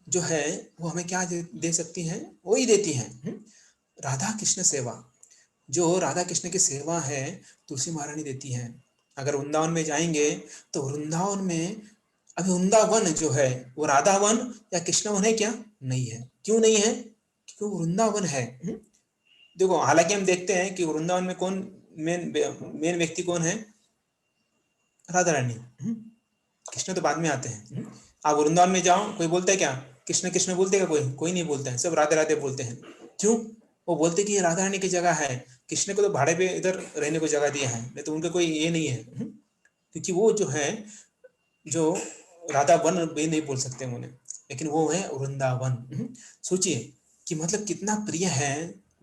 जो है वो हमें क्या दे सकती है, वो ही देती है राधा कृष्ण सेवा। जो राधा कृष्ण की सेवा है तुलसी महारानी देती है। अगर वृंदावन में जाएंगे तो वृंदावन में, अभी वृंदावन जो है वो राधा वन या कृष्ण वन है क्या, नहीं है। क्यों नहीं है, क्योंकि वो वृंदावन है। देखो हालांकि हम देखते हैं कि वृंदावन में कौन मेन मेन व्यक्ति कौन है, राधा रानी। कृष्ण तो बाद में आते हैं। आप वृंदावन में जाओ, कोई बोलता है क्या कृष्ण कृष्ण बोलते हैं, कोई कोई नहीं बोलता है, सब राधे राधे बोलते हैं। क्यों, वो बोलते कि ये राधा रानी की जगह है, कृष्ण को तो भाड़े पे इधर रहने को जगह दिया है, नहीं तो उनका कोई ये नहीं है। क्योंकि वो जो है जो राधा वन भी नहीं बोल सकते उन्हें, लेकिन वो है वृंदावन। सोचिए कि मतलब कितना प्रिय है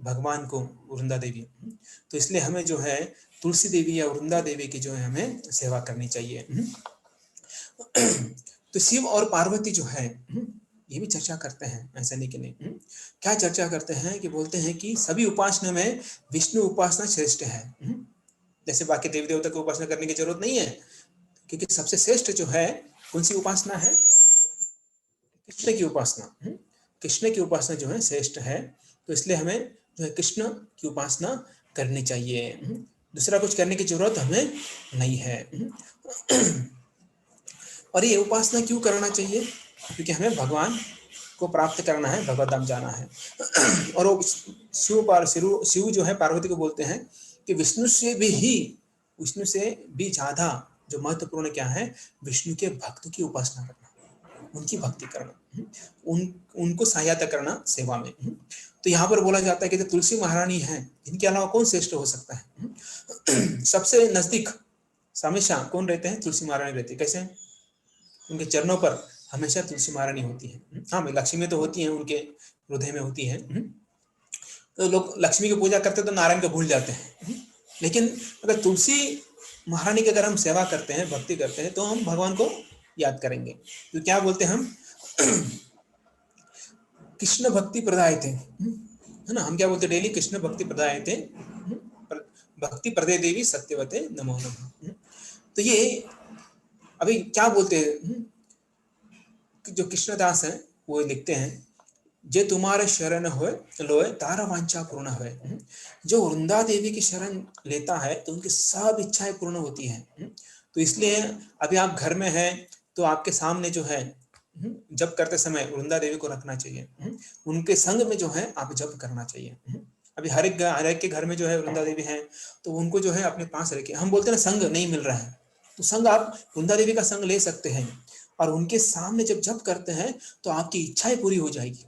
भगवान को वृंदा देवी। तो इसलिए हमें जो है तुलसी देवी या वृंदा देवी की जो है हमें सेवा करनी चाहिए। तो शिव और पार्वती जो है ये भी चर्चा करते हैं, ऐसा नहीं कि नहीं। क्या चर्चा करते हैं कि बोलते हैं कि सभी उपासना में विष्णु उपासना श्रेष्ठ है। जैसे बाकी देवी देवता की उपासना करने की जरूरत नहीं है, क्योंकि सबसे श्रेष्ठ जो है कौन सी उपासना है, कृष्ण की उपासना। कृष्ण की उपासना जो है श्रेष्ठ है। तो इसलिए हमें जो है कृष्ण की उपासना करनी चाहिए, दूसरा कुछ करने की जरूरत हमें नहीं है। और ये उपासना क्यों करना चाहिए, क्योंकि हमें भगवान को प्राप्त करना है, भगवत धाम जाना है। और वो शिव जो है पार्वती को बोलते हैं कि विष्णु से भी ज्यादा जो महत्वपूर्ण क्या है, विष्णु के भक्त की उपासना करना, उनकी भक्ति करना, उनको सहायता करना सेवा में। तो यहाँ पर बोला जाता है कि जो तुलसी महारानी है, इनके अलावा कौन श्रेष्ठ हो सकता है। सबसे नजदीक हमेशा कौन रहते हैं, तुलसी महारानी रहती है। कैसे? उनके चरणों पर हमेशा तुलसी महारानी होती है। हाँ, लक्ष्मी तो होती है, उनके हृदय में होती है। तो लोग लक्ष्मी की पूजा करते तो नारायण को भूल जाते हैं, लेकिन अगर तुलसी महारानी की अगर हम सेवा करते हैं, भक्ति करते हैं, तो हम भगवान को याद करेंगे। तो क्या बोलते हैं हम, कृष्ण भक्ति प्रदाय थे, है ना। हम क्या बोलते डेली, कृष्ण भक्ति प्रदाय थे, भक्ति प्रदे देवी सत्यवते नमो नमः। तो ये अभी क्या बोलते हैं, जो कृष्णदास हैं वो लिखते हैं, जे तुम्हारे शरण होए लोए तारा वांछा पूर्ण होए। जो वृंदा देवी की शरण लेता है तो उनकी सब इच्छाएं पूर्ण होती हैं। तो इसलिए अभी आप घर में हैं तो आपके सामने जो है जप करते समय वृंदा देवी को रखना चाहिए, उनके संग में जो है आप जप करना चाहिए। अभी हर एक के घर में जो है वृंदा देवी हैं, तो उनको जो है अपने पास रखिए। हम बोलते हैं ना संग नहीं मिल रहा है, तो संग आप वृंदा देवी का संग ले सकते हैं, और उनके सामने जब जप करते हैं तो आपकी इच्छाएं पूरी हो जाएगी।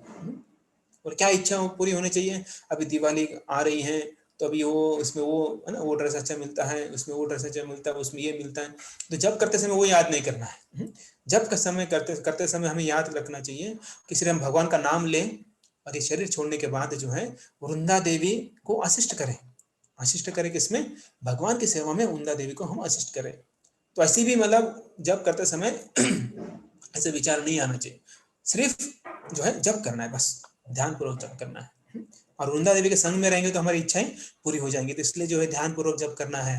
और क्या इच्छा पूरी होनी चाहिए, अभी दिवाली आ रही है तो अभी वो उसमें वो है ना, वो ड्रेस अच्छा मिलता है, उसमें वो ड्रेस अच्छा मिलता है, उसमें ये मिलता है। तो जब करते समय वो याद नहीं करना है। जब का समय करते समय हमें याद रखना चाहिए कि सिर्फ हम भगवान का नाम लें, और ये शरीर छोड़ने के बाद जो है वृंदा देवी को असिस्ट करें। असिस्ट करें किसमें, भगवान की सेवा में वृंदा देवी को हम असिस्ट करें। तो ऐसी भी मतलब जब करते समय ऐसे विचार नहीं आना चाहिए, सिर्फ जो है जब करना है, बस ध्यान पूर्वक जप करना है। और वृंदा देवी के संग में रहेंगे तो हमारी इच्छाएं पूरी हो जाएंगी। तो इसलिए जो है ध्यान पूर्वक जप करना है।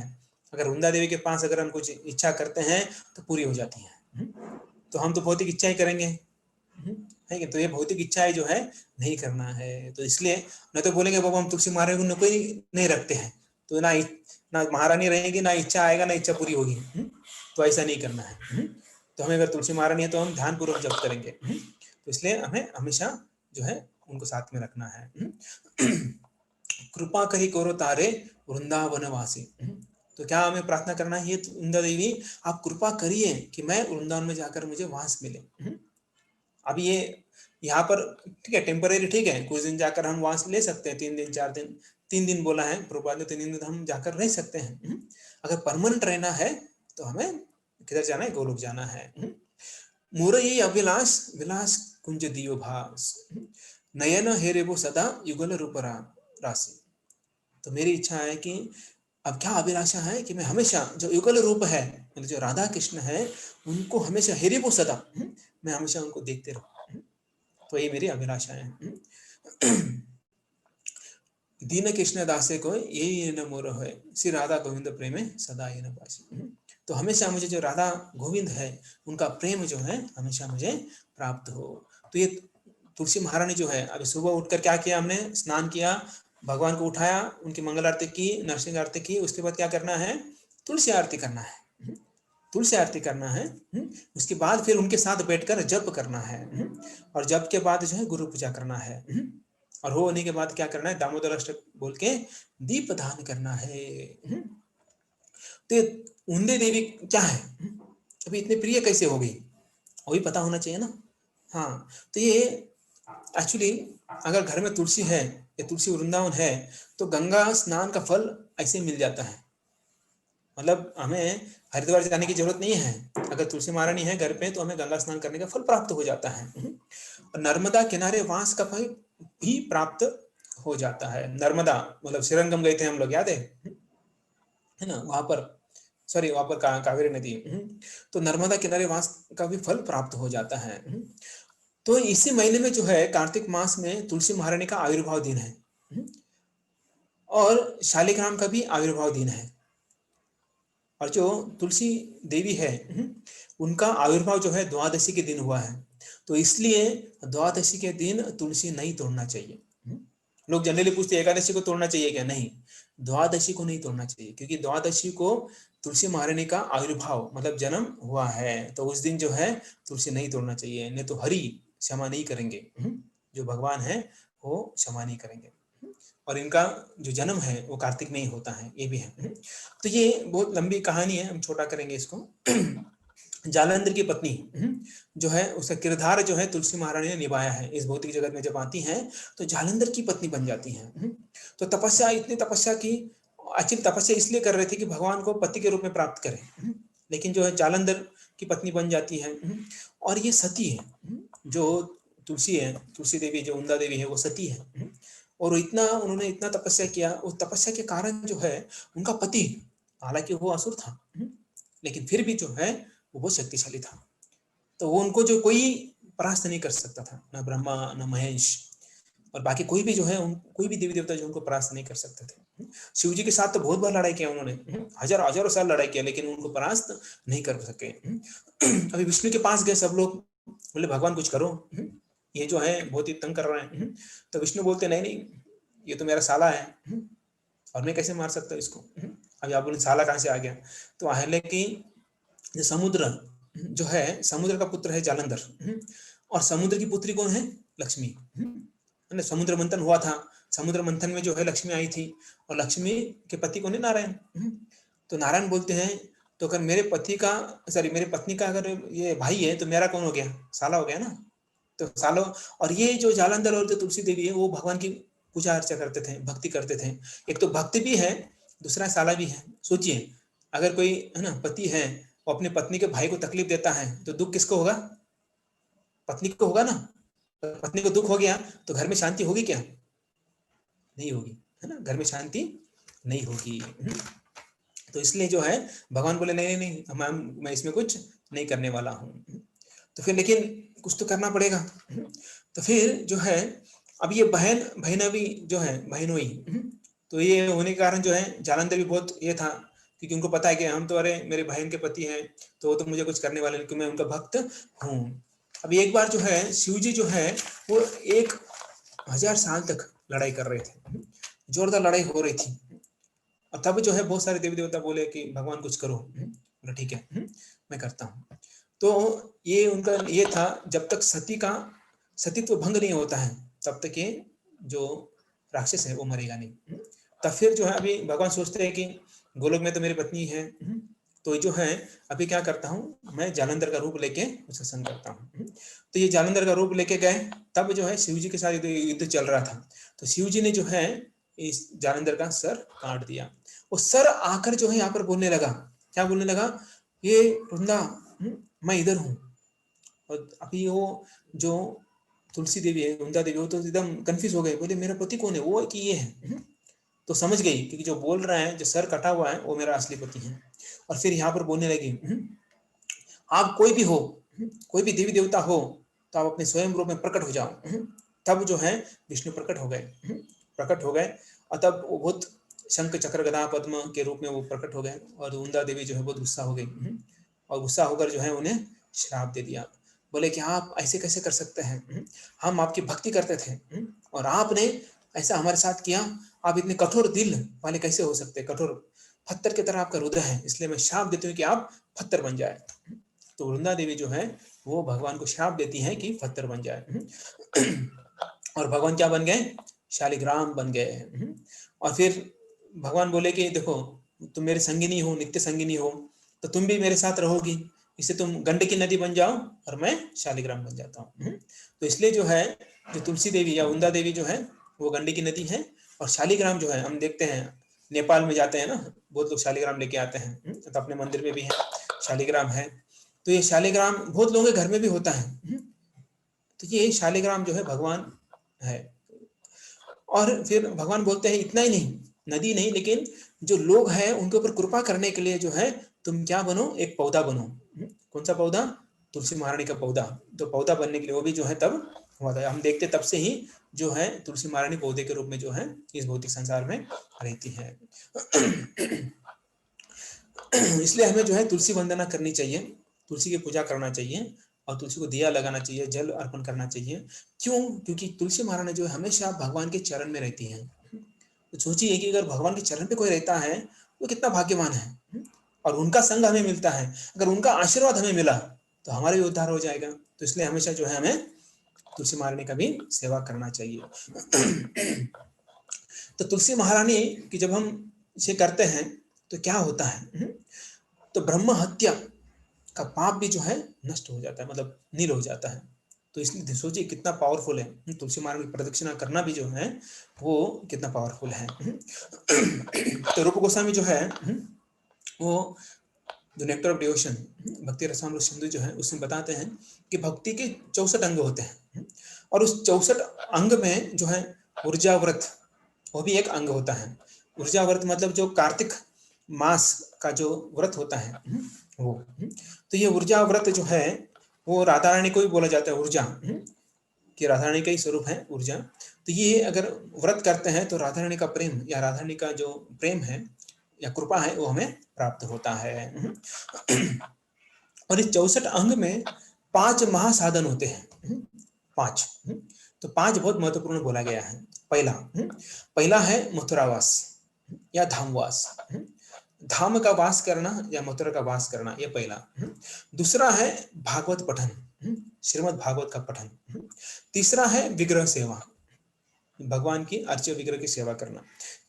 अगर वृंदा देवी के पास अगर हम कुछ इच्छा करते हैं तो पूरी हो जाती है। तो हम तो भौतिक इच्छा ही करेंगे, है कि? तो ये भौतिक इच्छाएं जो है नहीं करना है। तो इसलिए नहीं तो बोलेंगे बाबा हम तुलसी महारानी को कोई नहीं रखते हैं, तो ना महारानी रहेगी, ना इच्छा आएगा, ना इच्छा पूरी होगी। तो ऐसा नहीं करना है। तो हमें अगर तुलसी महारानी है तो हम ध्यान पूर्वक जप करेंगे। तो इसलिए हमें हमेशा जो है उनको साथ में रखना है। कृपा करी करो तारे वृंदावनवासी। तो क्या हमें प्रार्थना करना है, वृंदा देवी आप कृपा करिए कि मैं वृंदावन में जाकर मुझे वास मिले। अब ये यहाँ पर ठीक है, टेम्परेरी ठीक है, कुछ दिन जाकर हम वास ले सकते हैं, 3 दिन 4 दिन, 3 दिन बोला है प्रभुपाद ने, 3 दिन हम जाकर रह सकते हैं। अगर परमानेंट रहना है तो हमें किधर जाना है, गोलोक जाना है। मुरई अभिलाष विलास कुंज दियो भास, नयन हेरे वो सदा युगल रूप राशि। तो मेरी इच्छा है कि अब क्या अभिलाषा है कि मैं हमेशा जो युगल रूप है, मतलब जो राधा कृष्ण है, उनको हमेशा हेरे वो सदा, मैं हमेशा उनको देखते रहूं। तो ये मेरी अभिलाषा है। दीन कृष्ण दासे को यही न मोर है, श्री राधा गोविंद प्रेम सदा ही न पासी। तो हमेशा मुझे जो राधा गोविंद है उनका प्रेम जो है हमेशा मुझे प्राप्त हो। तो ये तुलसी महारानी जो है, अभी सुबह उठकर क्या किया हमने, स्नान किया, भगवान को उठाया, उनकी मंगल आरती की, नरसिंह आरती की, उसके बाद क्या करना है, तुलसी आरती करना है। तुलसी आरती करना है। उसके बाद फिर उनके साथ बैठकर जप करना है, और जप के बाद जो है गुरु पूजा करना है, और हो होने के बाद क्या करना है, दामोदर अष्टक बोल के दीप दान करना है। तो उंदे देवी क्या है, अभी इतने प्रिय कैसे हो गई, वो भी पता होना चाहिए ना। हाँ, तो ये एक्चुअली अगर घर में तुलसी है या तुलसी वृंदावन है तो गंगा स्नान का फल ऐसे मिल जाता है। मतलब हमें हरिद्वार जाने की जरूरत नहीं है, अगर तुलसी महारानी है घर पे तो हमें गंगा स्नान करने का फल प्राप्त हो जाता है। और नर्मदा किनारे वास का फल भी प्राप्त हो जाता है। नर्मदा मतलब श्रीरंगम गए थे हम लोग, याद है ना, वहां पर सॉरी वहां पर कावेरी नदी। तो नर्मदा किनारे वास का भी फल प्राप्त हो जाता है। तो इसी महीने में जो है कार्तिक मास में तुलसी महारानी का आविर्भाव दिन है, और शालिग्राम का भी आविर्भाव दिन है। और जो तुलसी देवी है उनका आविर्भाव जो है द्वादशी के दिन हुआ है। तो इसलिए द्वादशी के दिन तुलसी नहीं तोड़ना चाहिए। लोग जनरली पूछते हैं एकादशी को तोड़ना चाहिए क्या? नहीं, द्वादशी को नहीं तोड़ना चाहिए, क्योंकि द्वादशी को तुलसी महारानी का आविर्भाव मतलब जन्म हुआ है, तो उस दिन जो है तुलसी नहीं तोड़ना चाहिए, नहीं तो हरि क्षमा नहीं करेंगे। जो भगवान है वो क्षमा नहीं करेंगे। और इनका जो जन्म है वो कार्तिक में ही होता है, ये भी है। तो ये बहुत लंबी कहानी है, हम छोटा करेंगे इसको। जालंधर की पत्नी जो है उसका किरदार जो है तुलसी महारानी ने निभाया है इस भौतिक जगत में। जब आती हैं तो जालंधर की पत्नी बन जाती हैं। तो तपस्या, इतनी तपस्या की, एक्चुअली तपस्या इसलिए कर रहे थे कि भगवान को पति के रूप में प्राप्त करें, लेकिन जो है जालंधर की पत्नी बन जाती है। और ये सती है, जो तुलसी है, तुलसी देवी जो उंदा देवी है वो सती है। और इतना उन्होंने इतना तपस्या किया, उस तपस्या के कारण जो है उनका पति, हालांकि वो असुर था, लेकिन फिर भी जो है वो बहुत शक्तिशाली था, तो वो उनको जो कोई परास्त नहीं कर सकता था, ना ब्रह्मा ना महेश, और बाकी कोई भी जो है कोई भी देवी देवता जो उनको परास्त नहीं कर सकते थे। शिव जी के साथ तो बहुत बार लड़ाई किया उन्होंने, हजारों साल लड़ाई किया, लेकिन उनको परास्त नहीं कर सके। अभी विष्णु के पास गए सब लोग, बोले भगवान कुछ करो, ये जो है बहुत ही तंग कर रहा है। तो विष्णु बोलते नहीं नहीं, ये तो मेरा साला है, और मैं कैसे मार सकता हूँ इसको। अभी आप बोले साला कहाँ से आ गया? तो अहल्या की जो समुद्र जो है, समुद्र का पुत्र है जालंधर, और समुद्र की पुत्री कौन है? लक्ष्मी। समुद्र मंथन हुआ था, समुद्र मंथन में जो है लक्ष्मी आई थी, और लक्ष्मी के पति कौन है? नारायण। तो नारायण बोलते हैं तो अगर मेरे पति का, सॉरी मेरे पत्नी का अगर ये भाई है तो मेरा कौन हो गया? साला हो गया ना। तो सालों, और ये जो जालंधर और जो तुलसी देवी है वो भगवान की पूजा अर्चा करते थे, भक्ति करते थे। एक तो भक्ति भी है, दूसरा साला भी है। सोचिए, अगर कोई है ना पति है, वो अपनी पत्नी के भाई को तकलीफ देता है तो दुख किसको होगा? पत्नी को होगा ना। पत्नी को दुख हो गया तो घर में शांति होगी क्या? नहीं होगी, है ना, घर में शांति नहीं होगी। तो इसलिए जो है भगवान बोले नहीं नहीं नहीं, मैं इसमें कुछ नहीं करने वाला हूँ। तो फिर लेकिन कुछ तो करना पड़ेगा। तो फिर जो है अब ये बहन बहनवी जो है बहनोई, तो ये होने के कारण जो है जालंधर भी बहुत ये था, क्योंकि उनको पता है कि हम तो, अरे मेरे बहन के पति हैं तो वो तो मुझे कुछ करने वाले नहीं, क्योंकि मैं उनका भक्त हूँ। अब एक बार जो है शिव जी जो है वो 1000 साल तक लड़ाई कर रहे थे, जोरदार लड़ाई हो रही थी। और तब जो है बहुत सारे देवी देवता बोले कि भगवान कुछ करो। बोला ठीक है, मैं करता हूँ। तो ये उनका ये था, जब तक सती का सतीत्व भंग नहीं होता है तब तक ये जो राक्षस है वो मरेगा नहीं। तब फिर जो है अभी भगवान सोचते हैं कि गोलोक में तो मेरी पत्नी है, तो जो है अभी क्या करता हूँ, मैं जालंधर का रूप लेके उसका संग करता हूँ। तो ये जालंधर का रूप लेके गए, तब जो है शिव जी के साथ युद्ध चल रहा था। तो शिव जी ने जो है इस जालंधर का सर काट दिया। वो सर आकर जो है यहाँ पर बोलने लगा, क्या बोलने लगा? ये वृंदा, मैं इधर हूँ। और अभी वो जो तुलसी देवी है, वृंदा देवी, वो तो एकदम कंफ्यूज हो गए, बोले मेरा पति कौन है, वो कि ये है? तो समझ गई, क्योंकि जो बोल रहा है, जो सर कटा हुआ है, वो मेरा असली पति है। और फिर यहाँ पर बोलने लगी, आप कोई भी हो, कोई भी देवी देवता हो, तो आप अपने स्वयं रूप में प्रकट हो जाओ। तब जो है विष्णु प्रकट हो गए, प्रकट हो गए। और तब वो बहुत शंख चक्र गदा पद्म के रूप में वो प्रकट हो गए, और वृंदा देवी जो है बहुत गुस्सा हो गई, और गुस्सा होकर जो है उन्हें श्राप दे दिया। बोले कि आप ऐसे कैसे कर सकते हैं, हम आपकी भक्ति करते थे, और आपने ऐसा हमारे साथ किया। आप इतने कठोर दिल वाले कैसे हो सकते? कठोर पत्थर की तरह आपका हृदय है, इसलिए मैं श्राप देती हूँ कि आप पत्थर बन जाए। तो वृंदा देवी जो है वो भगवान को श्राप देती है कि पत्थर बन जाए। और भगवान क्या बन गए? शालिग्राम बन गए। और फिर भगवान बोले कि देखो, तुम मेरे संगिनी हो, नित्य संगिनी हो, तो तुम भी मेरे साथ रहोगी, इससे तुम गंडकी नदी बन जाओ और मैं शालिग्राम बन जाता हूँ। तो इसलिए जो है जो तुलसी देवी या वृंदा देवी जो है वो गंडकी नदी है, और शालिग्राम जो है हम देखते हैं नेपाल में जाते हैं ना, बहुत लोग शालिग्राम लेके आते हैं, तो अपने मंदिर में भी है शालिग्राम है। तो ये शालिग्राम बहुत लोगों के घर में भी होता है। तो ये शालिग्राम जो है भगवान है। और फिर भगवान बोलते हैं इतना ही नहीं, नदी नहीं, लेकिन जो लोग हैं उनके ऊपर कृपा करने के लिए जो है तुम क्या बनो? एक पौधा बनो। कौन सा पौधा? तुलसी महारानी का पौधा। तो पौधा बनने के लिए वो भी जो है तब हुआ था। हम देखते तब से ही जो है तुलसी महारानी पौधे के रूप में जो है इस भौतिक संसार में रहती है। इसलिए हमें जो है तुलसी वंदना करनी चाहिए, तुलसी की पूजा करना चाहिए। और तुलसी को दिया लगाना चाहिए, जल अर्पण करना चाहिए। क्यों? क्योंकि तुलसी महारानी जो है हमेशा भगवान के चरण में रहती हैं। तो सोचिए कि अगर भगवान के चरण पे कोई रहता है तो कितना भाग्यवान है। और उनका संग हमें मिलता है, अगर उनका आशीर्वाद हमें मिला तो हमारा भी उद्धार हो जाएगा। तो इसलिए हमेशा जो है हमें तुलसी महारानी का भी सेवा करना चाहिए। तो तुलसी महारानी की जब हम इसे करते हैं तो क्या होता है, तो ब्रह्म हत्या का पाप भी जो है नष्ट हो जाता है, मतलब नील हो जाता है। तो इसलिए सोचिए कितना पावरफुल है, तुलसी महारानी की प्रदक्षिणा करना भी जो है वो कितना पावरफुल है। तो रूप गोस्वामी जो है वो जो नेक्टर ऑफ डिवोशन भक्ति रसामृत सिंधु जो है उसमें बताते हैं कि भक्ति के 64 अंग होते हैं, और उस 64 अंग में जो है ऊर्जा व्रत वो भी एक अंग होता है। ऊर्जा व्रत मतलब जो कार्तिक मास का जो व्रत होता है वो। तो ये ऊर्जा व्रत जो है वो राधा रानी को भी बोला जाता है ऊर्जा, कि राधा रानी का ही स्वरूप है ऊर्जा। तो ये अगर व्रत करते हैं तो राधा रानी का प्रेम या राधा रानी का जो प्रेम है या कृपा है वो हमें प्राप्त होता है। और इस 64 अंग में 5 महासाधन होते हैं, 5। तो 5 बहुत महत्वपूर्ण बोला गया है। पहला है मथुरावास या धामवास, धाम का वास करना या मथुरा का वास करना, ये पहला। दूसरा है भागवत पठन, श्रीमद् भागवत का पठन। तीसरा है विग्रह सेवा, भगवान की अर्च्य विग्रह की सेवा करना।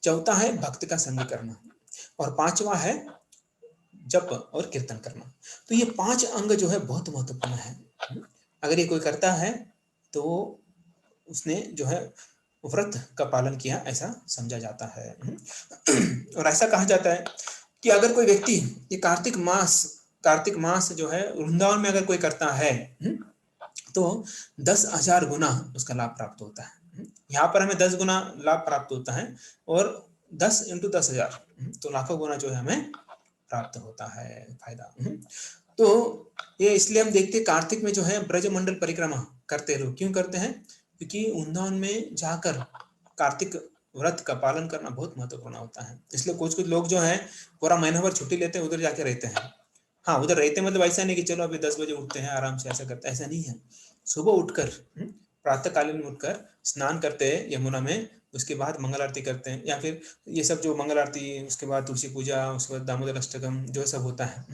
चौथा है भक्त का संग करना, और पांचवा है जप और कीर्तन करना। तो ये 5 अंग जो है बहुत महत्वपूर्ण है। अगर ये कोई करता है तो उसने जो है व्रत का पालन किया ऐसा समझा जाता है। और ऐसा कहा जाता है कि अगर कोई व्यक्ति ये कार्तिक मास जो है वृंदावन में अगर कोई करता है तो 10,000 गुना उसका लाभ प्राप्त होता है। यहाँ पर हमें 10 गुना लाभ प्राप्त होता है, और 10 × 10,000 तो लाखों गुना जो है हमें प्राप्त होता है फायदा। तो ये इसलिए हम देखते हैं कार्तिक में जो है ब्रजमंडल परिक्रमा करते लोग क्यों करते हैं, क्योंकि वृंदावन में जाकर कार्तिक व्रत का पालन करना बहुत महत्वपूर्ण होता है। इसलिए कुछ लोग जो है पूरा महीना भर छुट्टी लेते हैं, उधर जाके रहते हैं। हाँ, उधर रहते मतलब ऐसा नहीं कि चलो अभी 10 बजे उठते हैं आराम से ऐसा करते हैं, ऐसा नहीं है। सुबह उठकर प्रातःकालीन उठकर स्नान करते हैं यमुना में, उसके बाद मंगल आरती करते हैं, या फिर ये सब जो मंगल आरती, उसके बाद तुलसी पूजा, उसके बाद दामोदर अष्टकम जो सब होता है,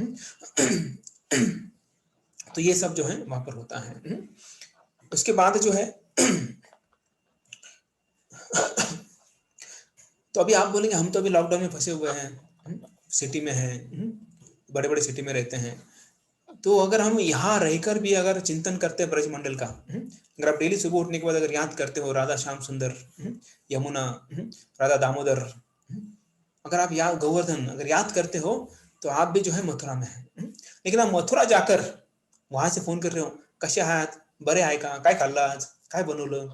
तो ये सब जो है वहां पर होता है। उसके बाद जो है तो अभी आप बोलेंगे हम तो अभी लॉकडाउन में फंसे हुए हैं, सिटी में हैं, बड़े बड़े सिटी में रहते हैं। तो अगर हम यहाँ रहकर भी अगर चिंतन करते हैं ब्रजमंडल का, अगर आप डेली सुबह उठने के बाद अगर याद करते हो राधा श्याम सुंदर, यमुना, राधा दामोदर, अगर आप याद गोवर्धन अगर याद करते हो तो आप भी जो है मथुरा में है। लेकिन आप मथुरा जाकर वहां से फोन कर रहे हो, कसे आहात, बरे आहे का, काय खाल्लं आज, काय बनवलं,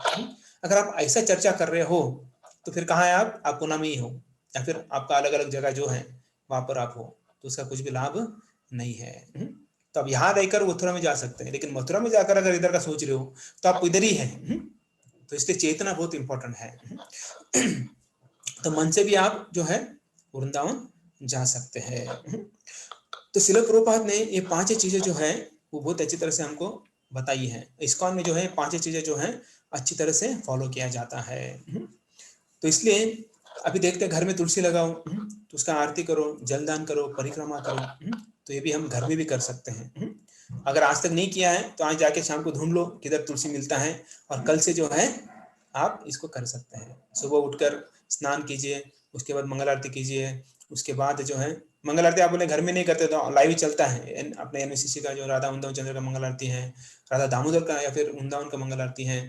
अगर आप ऐसा चर्चा कर रहे हो तो फिर कहाँ है आप पुणे में ही हो, या फिर आपका अलग अलग जगह जो है वहां पर आप हो, तो उसका कुछ भी लाभ नहीं है। तो आप यहाँ रहकर मथुरा में जा सकते हैं, लेकिन मथुरा में जाकर अगर इधर का सोच रहे हो तो आप इधर ही है। तो इसलिए चेतना बहुत इंपॉर्टेंट है। तो मन से भी आप जो है वृंदावन जा सकते हैं। तो श्रील प्रभुपाद ने ये 5 चीजें जो है वो बहुत अच्छी तरह से हमको बताई है। इस्कॉन में जो है 5 चीजें जो है अच्छी तरह से फॉलो किया जाता है। तो इसलिए अभी देखते हैं घर में तुलसी लगाओ, तो उसका आरती करो, जलदान करो, परिक्रमा करो। तो ये भी हम घर में भी कर सकते हैं। अगर आज तक नहीं किया है तो आज जाके शाम को ढूंढ लो किधर तुलसी मिलता है, और कल से जो है आप इसको कर सकते हैं। सुबह उठकर स्नान कीजिए, उसके बाद मंगल आरती कीजिए, उसके बाद जो है मंगल आरती आप बोले घर में नहीं करते तो लाइव ही चलता है अपने एनवीसीसी का, जो राधा वृंदावन चंद्र का मंगल आरती है, राधा दामोदर का या फिर वृंदावन का मंगल आरती है,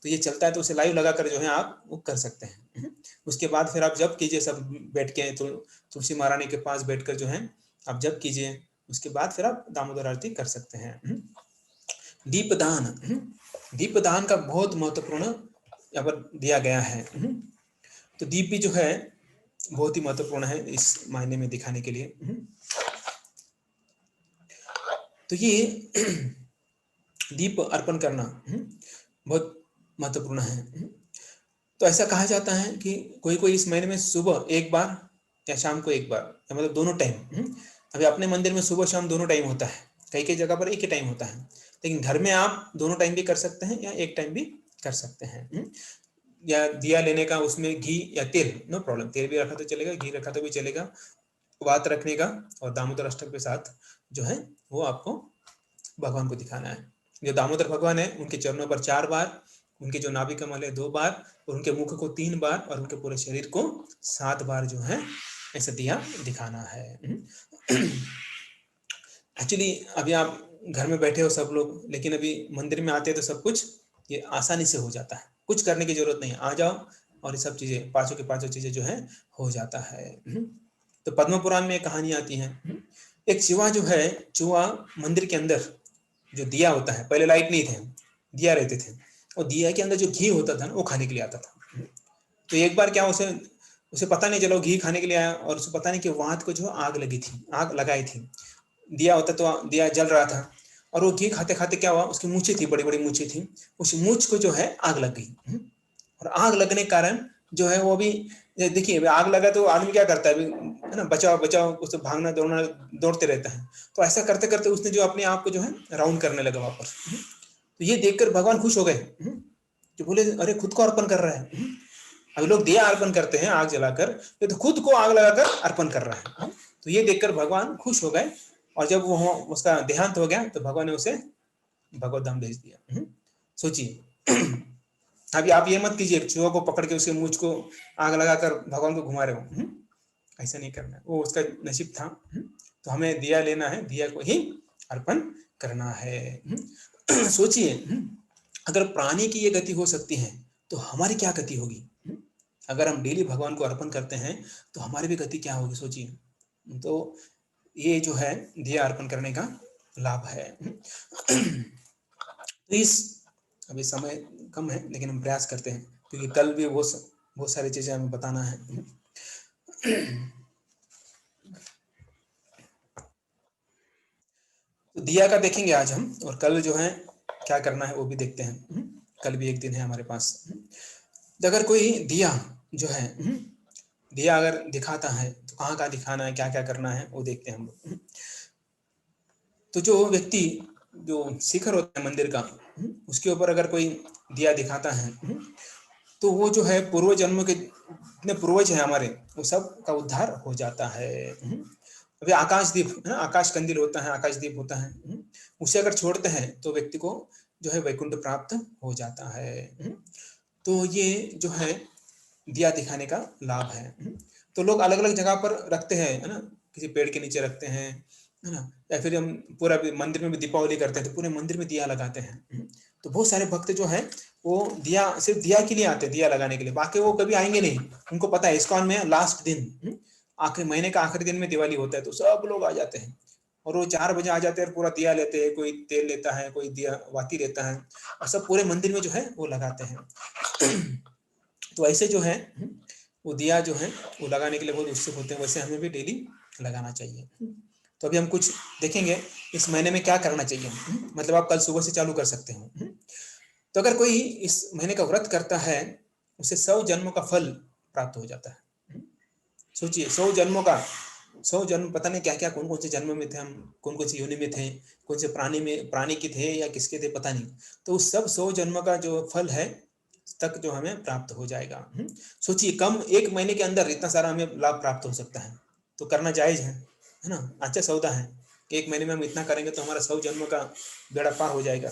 तो ये चलता है, तो उसे लाइव लगाकर जो है आप वो कर सकते हैं। उसके बाद फिर आप जप कीजिए सब बैठ के, तुलसी महारानी के पास बैठकर जो है आप जप कीजिए, उसके बाद फिर आप दामोदर आरती कर सकते हैं। दीपदान, दीपदान का बहुत महत्वपूर्ण यहाँ पर दिया गया है। तो दीप भी जो है बहुत ही महत्वपूर्ण है इस मायने में दिखाने के लिए। तो ये दीप अर्पण करना बहुत महत्वपूर्ण है। तो ऐसा कहा जाता है कि कोई कोई इस महीने में सुबह एक बार या शाम को एक बार, मतलब दोनों टाइम, अभी अपने मंदिर में सुबह शाम दोनों टाइम होता है, कई जगह पर एक ही टाइम होता है, लेकिन घर में आप दोनों टाइम भी कर सकते हैं या एक टाइम भी कर सकते हैं। या दिया लेने का, उसमें घी या तेल, नो प्रॉब्लम, तेल भी रखा तो चलेगा, घी रखा तो भी चलेगा, वात रखने का और दामोदर अष्टक के साथ जो है वो आपको भगवान को दिखाना है। जो दामोदर भगवान है उनके चरणों पर 4 बार, उनके जो नाभि कमल है 2 बार, और उनके मुख को 3 बार, और उनके पूरे शरीर को 7 बार जो है ऐसा दिया दिखाना है। एक्चुअली अभी आप घर में बैठे हो सब लोग, लेकिन अभी मंदिर में आते हैं तो सब कुछ ये आसानी से हो जाता है, कुछ करने की जरूरत नहीं, आ जाओ और ये सब चीजें पांचों की पांचों चीजें जो है हो जाता है। तो पद्म पुराण में एक कहानी आती है, एक चूहा जो है, चूहा मंदिर के अंदर जो दिया होता है, पहले लाइट नहीं थे, दिया रहते थे, और दिया के अंदर जो घी होता था ना वो खाने के लिए आता था। तो एक बार क्या, उसे उसे पता नहीं चला, घी खाने के लिए आया और उसे पता नहीं कि वात को जो आग लगी थी, आग लगाई थी, दिया होता तो दिया जल रहा था, और वो घी खाते खाते क्या हुआ, उसकी मूछें थी, बड़ी बड़ी मूछें थी, उस मूछ को जो है आग लग गई। और आग लगने के कारण जो है वो भी, देखिए आग लगा तो आदमी क्या करता है ना, बचाओ बचाओ, उससे भागना दौड़ना, दौड़ते रहता है। तो ऐसा करते करते उसने जो अपने आप को जो है राउंड करने लगा वापस। तो ये देखकर भगवान खुश हो गए, जो बोले अरे खुद को अर्पण कर रहा है। अभी लोग दिया अर्पण करते हैं आग जलाकर, ये तो खुद को आग लगाकर अर्पण कर रहा है। तो ये देखकर भगवान खुश हो गए, और जब वो उसका देहांत हो गया तो भगवान ने उसे भगवत धाम भेज दिया। सोचिए, अभी आप ये मत कीजिए चूहा को पकड़ के उसके मूछ को आग लगाकर भगवान को घुमा रहे हो, ऐसा नहीं करना है, वो उसका नसीब था। तो हमें दिया लेना है, दिया को ही अर्पण करना है। सोचिए, अगर प्राणी की ये गति हो सकती है तो हमारी क्या गति होगी। अगर हम डेली भगवान को अर्पण करते हैं तो हमारी भी गति क्या होगी, सोचिए। तो ये जो है दिया अर्पण करने का लाभ है। तो इस, अभी समय कम है लेकिन हम प्रयास करते हैं, क्योंकि कल भी बहुत सारी चीजें हमें बताना है। तो दिया का देखेंगे आज हम, और कल जो है क्या करना है वो भी देखते हैं। कल भी एक दिन है हमारे पास। तो अगर कोई दिया जो है, दिया अगर दिखाता है तो कहाँ कहाँ दिखाना है, क्या क्या करना है वो देखते हैं हम लोग। तो जो व्यक्ति जो शिखर होता है मंदिर का, उसके ऊपर अगर कोई दिया दिखाता है, तो वो जो है पूर्व जन्म के जितने पूर्वज हैं हमारे, वो सब का उद्धार हो जाता है। अभी आकाशदीप है ना, आकाश कंदील होता है, आकाशदीप होता है, उसे अगर छोड़ते हैं तो व्यक्ति को जो है वैकुंठ प्राप्त हो जाता है। तो ये जो है दिया दिखाने का लाभ है। तो लोग अलग अलग जगह पर रखते हैं, है ना, किसी पेड़ के नीचे रखते हैं, है ना, या फिर हम पूरा मंदिर में भी दीपावली करते हैं तो पूरे मंदिर में दिया लगाते हैं। तो बहुत सारे भक्त जो है वो दिया, सिर्फ दिया के लिए आते हैं, दिया लगाने के लिए, बाकी वो कभी आएंगे नहीं। उनको पता है इस्कॉन में लास्ट दिन, आखिरी महीने का आखिरी दिन में दिवाली होता है, तो सब लोग आ जाते हैं और वो 4 बजे आ जाते हैं, पूरा दिया लेते हैं, कोई तेल लेता है, कोई दिया वाती लेता है, और सब पूरे मंदिर में जो है वो लगाते हैं। तो ऐसे जो है वो दिया जो है वो लगाने के लिए बहुत उत्सुक होते हैं, वैसे हमें भी डेली लगाना चाहिए। तो अभी हम कुछ देखेंगे इस महीने में क्या करना चाहिए। मतलब आप कल सुबह से चालू कर सकते हो। तो अगर कोई इस महीने का व्रत करता है, उसे 100 जन्मों का फल प्राप्त हो जाता है। सोचिए 100 जन्मों का, 100 जन्म, पता नहीं क्या क्या, कौन कौन से जन्म में थे हम, कौन कौन सी योनि में थे, कौन से प्राणी के थे या किसके थे पता नहीं। तो उस सब 100 जन्म का जो फल है तक जो हमें प्राप्त हो जाएगा। सोचिए कम 1 महीने के अंदर इतना सारा हमें लाभ प्राप्त हो सकता है, तो करना जायज है ना, अच्छा सौदा है कि 1 महीने में हम इतना करेंगे तो हमारा 100 जन्म का बेड़ा पार हो जाएगा।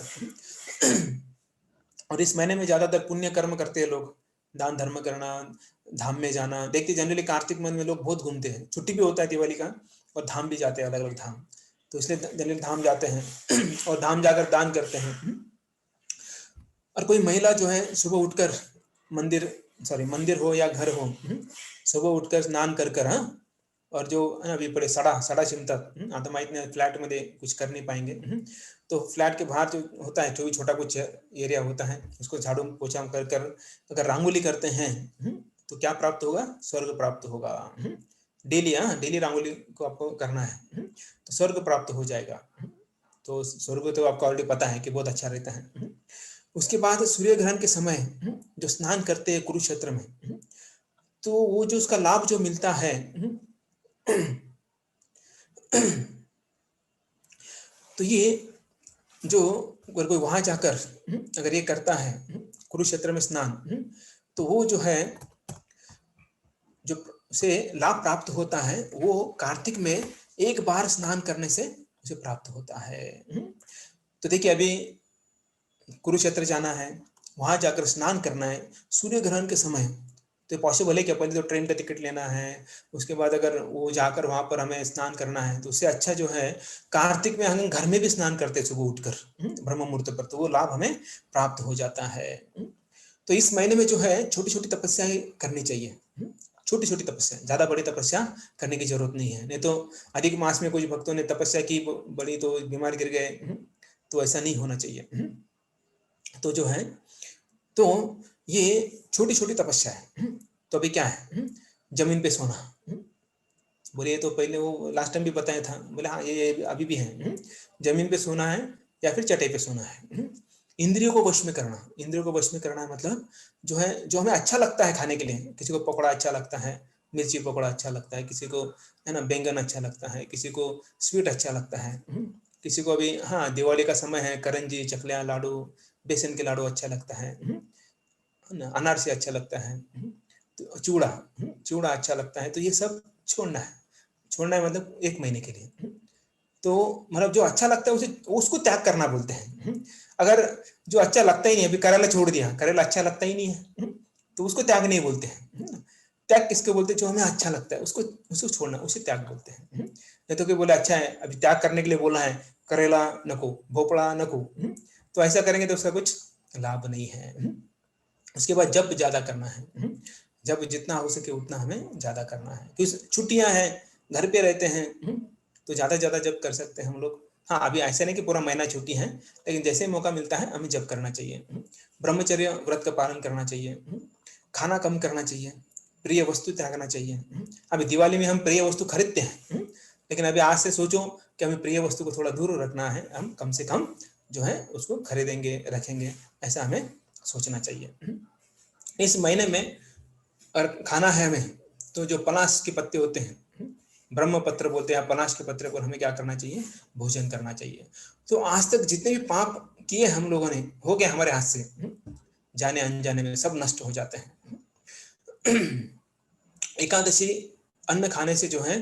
और इस महीने में ज्यादातर पुण्य कर्म करते हैं लोग, दान धर्म करना, धाम में जाना। देखते जनरली कार्तिक महीने में लोग बहुत घूमते हैं, छुट्टी भी होता है दिवाली का, और धाम भी जाते हैं, अलग अलग धाम, तो इसलिए जनरली धाम जाते हैं और धाम जाकर दान करते हैं। और कोई महिला जो है सुबह उठकर मंदिर हो या घर हो, सुबह उठकर स्नान कर, हाँ, और जो अभी पड़े सड़ा चिमटा, आत्मा इतने फ्लैट में कुछ कर नहीं पाएंगे, तो फ्लैट के बाहर जो होता है जो भी छोटा कुछ एरिया होता है उसको झाड़ू पोछा कर अगर रांगोली करते हैं, तो क्या प्राप्त होगा, स्वर्ग प्राप्त होगा। डेली, हाँ डेली रांगोली को आपको करना है, तो स्वर्ग प्राप्त हो जाएगा। तो स्वर्ग तो आपको ऑलरेडी पता है कि बहुत अच्छा रहता है। उसके बाद सूर्य ग्रहण के समय जो स्नान करते हैं कुरुक्षेत्र में, तो वो जो उसका लाभ जो मिलता है, तो तो ये जो अगर कोई वहां जाकर अगर ये करता है कुरुक्षेत्र में स्नान, तो वो जो है जो उसे लाभ प्राप्त होता है वो कार्तिक में एक बार स्नान करने से उसे प्राप्त होता है। तो देखिए अभी कुरुक्षेत्र जाना है, वहां जाकर स्नान करना है सूर्य ग्रहण के समय, तो पॉसिबल है कि पहले तो ट्रेन का टिकट लेना है, उसके बाद अगर वो जाकर वहां पर हमें स्नान करना है, तो उससे अच्छा जो है कार्तिक में हम घर में भी स्नान करते हैं सुबह उठकर ब्रह्म मुहूर्त पर, तो वो लाभ हमें प्राप्त हो जाता है। तो इस महीने में जो है छोटी छोटी तपस्याएं करनी चाहिए, छोटी छोटी तपस्या, ज्यादा बड़ी तपस्या करने की जरूरत नहीं है। नहीं तो अधिक मास में कुछ भक्तों ने तपस्या की बड़ी तो बीमार गिर गए, तो ऐसा नहीं होना चाहिए। तो जो है तो ये छोटी छोटी तपस्या है। तो अभी क्या है, जमीन पे सोना, बोले तो पहले वो लास्ट टाइम भी बताया था, बोले हाँ ये अभी भी है, जमीन पे सोना है या फिर चटाई पे सोना है। इंद्रियों को वश में करना, इंद्रियों को वश में करना मतलब जो है जो हमें अच्छा लगता है खाने के लिए, किसी को पकौड़ा अच्छा लगता है, मिर्ची पकौड़ा अच्छा लगता है, किसी को है ना बैंगन अच्छा लगता है, किसी को स्वीट अच्छा लगता है, किसी को अभी हाँ दिवाली का समय है करंजी चकलियाँ लाडू बेसन के लाडू अच्छा लगता है ना, अनार से अच्छा लगता है, तो चूड़ा चूड़ा अच्छा लगता है। तो ये सब छोड़ना है, छोड़ना है मतलब एक महीने के लिए। तो मतलब जो अच्छा लगता है उसे उसको त्याग करना बोलते हैं। अगर जो अच्छा लगता ही नहीं, अभी करेला छोड़ दिया, करेला अच्छा लगता ही नहीं है, तो उसको त्याग नहीं बोलते हैं। त्याग किसको बोलते हैं, जो हमें अच्छा लगता है उसको उसको छोड़ना, उसे त्याग बोलते हैं। नहीं तो कोई बोले अच्छा है अभी त्याग करने के लिए बोला है, करेला नको भोपड़ा नको, तो ऐसा करेंगे तो उसका कुछ लाभ नहीं है। उसके बाद जब ज्यादा करना है, जब जितना हो सके उतना हमें ज्यादा करना है, क्योंकि छुट्टियां हैं घर पे रहते हैं, तो ज्यादा जब कर सकते हैं हम लोग। हाँ अभी ऐसा नहीं कि पूरा महीना छुट्टी है, लेकिन जैसे मौका मिलता है हमें जब करना चाहिए। ब्रह्मचर्य व्रत का पालन करना चाहिए, खाना कम करना चाहिए, प्रिय वस्तु त्यागना चाहिए। अभी दिवाली में हम प्रिय वस्तु खरीदते हैं, लेकिन अभी आज से सोचो कि हमें प्रिय वस्तु को थोड़ा दूर रखना है, हम कम से कम जो है उसको खरीदेंगे रखेंगे, ऐसा हमें सोचना चाहिए। इस महीने में और खाना है हमें, तो जो पलाश के पत्ते होते हैं ब्रह्म पत्र बोलते हैं, पलाश के पत्रे पर हमें क्या करना चाहिए, भोजन करना चाहिए। तो आज तक जितने भी पाप किए हम लोगों ने हो गए हमारे हाथ से, जाने अनजाने में सब नष्ट हो जाते हैं। एकादशी अन्न खाने से जो है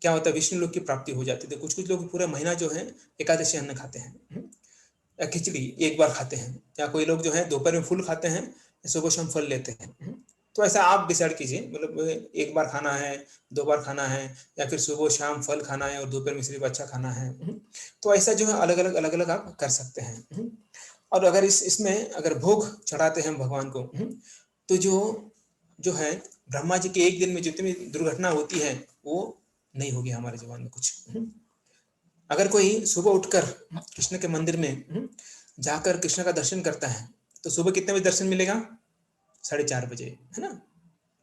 क्या होता है, विष्णु लोक की प्राप्ति हो जाती है। तो कुछ कुछ लोग पूरा महीना जो है एकादशी अन्न खाते हैं, या खिचड़ी एक बार खाते हैं, या कोई लोग जो है दोपहर में फूल खाते हैं, सुबह शाम फल लेते हैं। तो ऐसा आप डिसाइड कीजिए, मतलब एक बार खाना है, दो बार खाना है, या फिर सुबह शाम फल खाना है और दोपहर में सिर्फ अच्छा खाना है। तो ऐसा जो है अलग अलग आप कर सकते हैं। और अगर इसमें अगर भोग चढ़ाते हैं भगवान को, तो जो है ब्रह्मा जी के एक दिन में जितनी दुर्घटना होती है वो नहीं होगी हमारे जीवन में कुछ। अगर कोई सुबह उठकर कृष्ण के मंदिर में जाकर कृष्ण का दर्शन करता है, तो सुबह कितने बजे दर्शन मिलेगा, 4:30 बजे, है ना,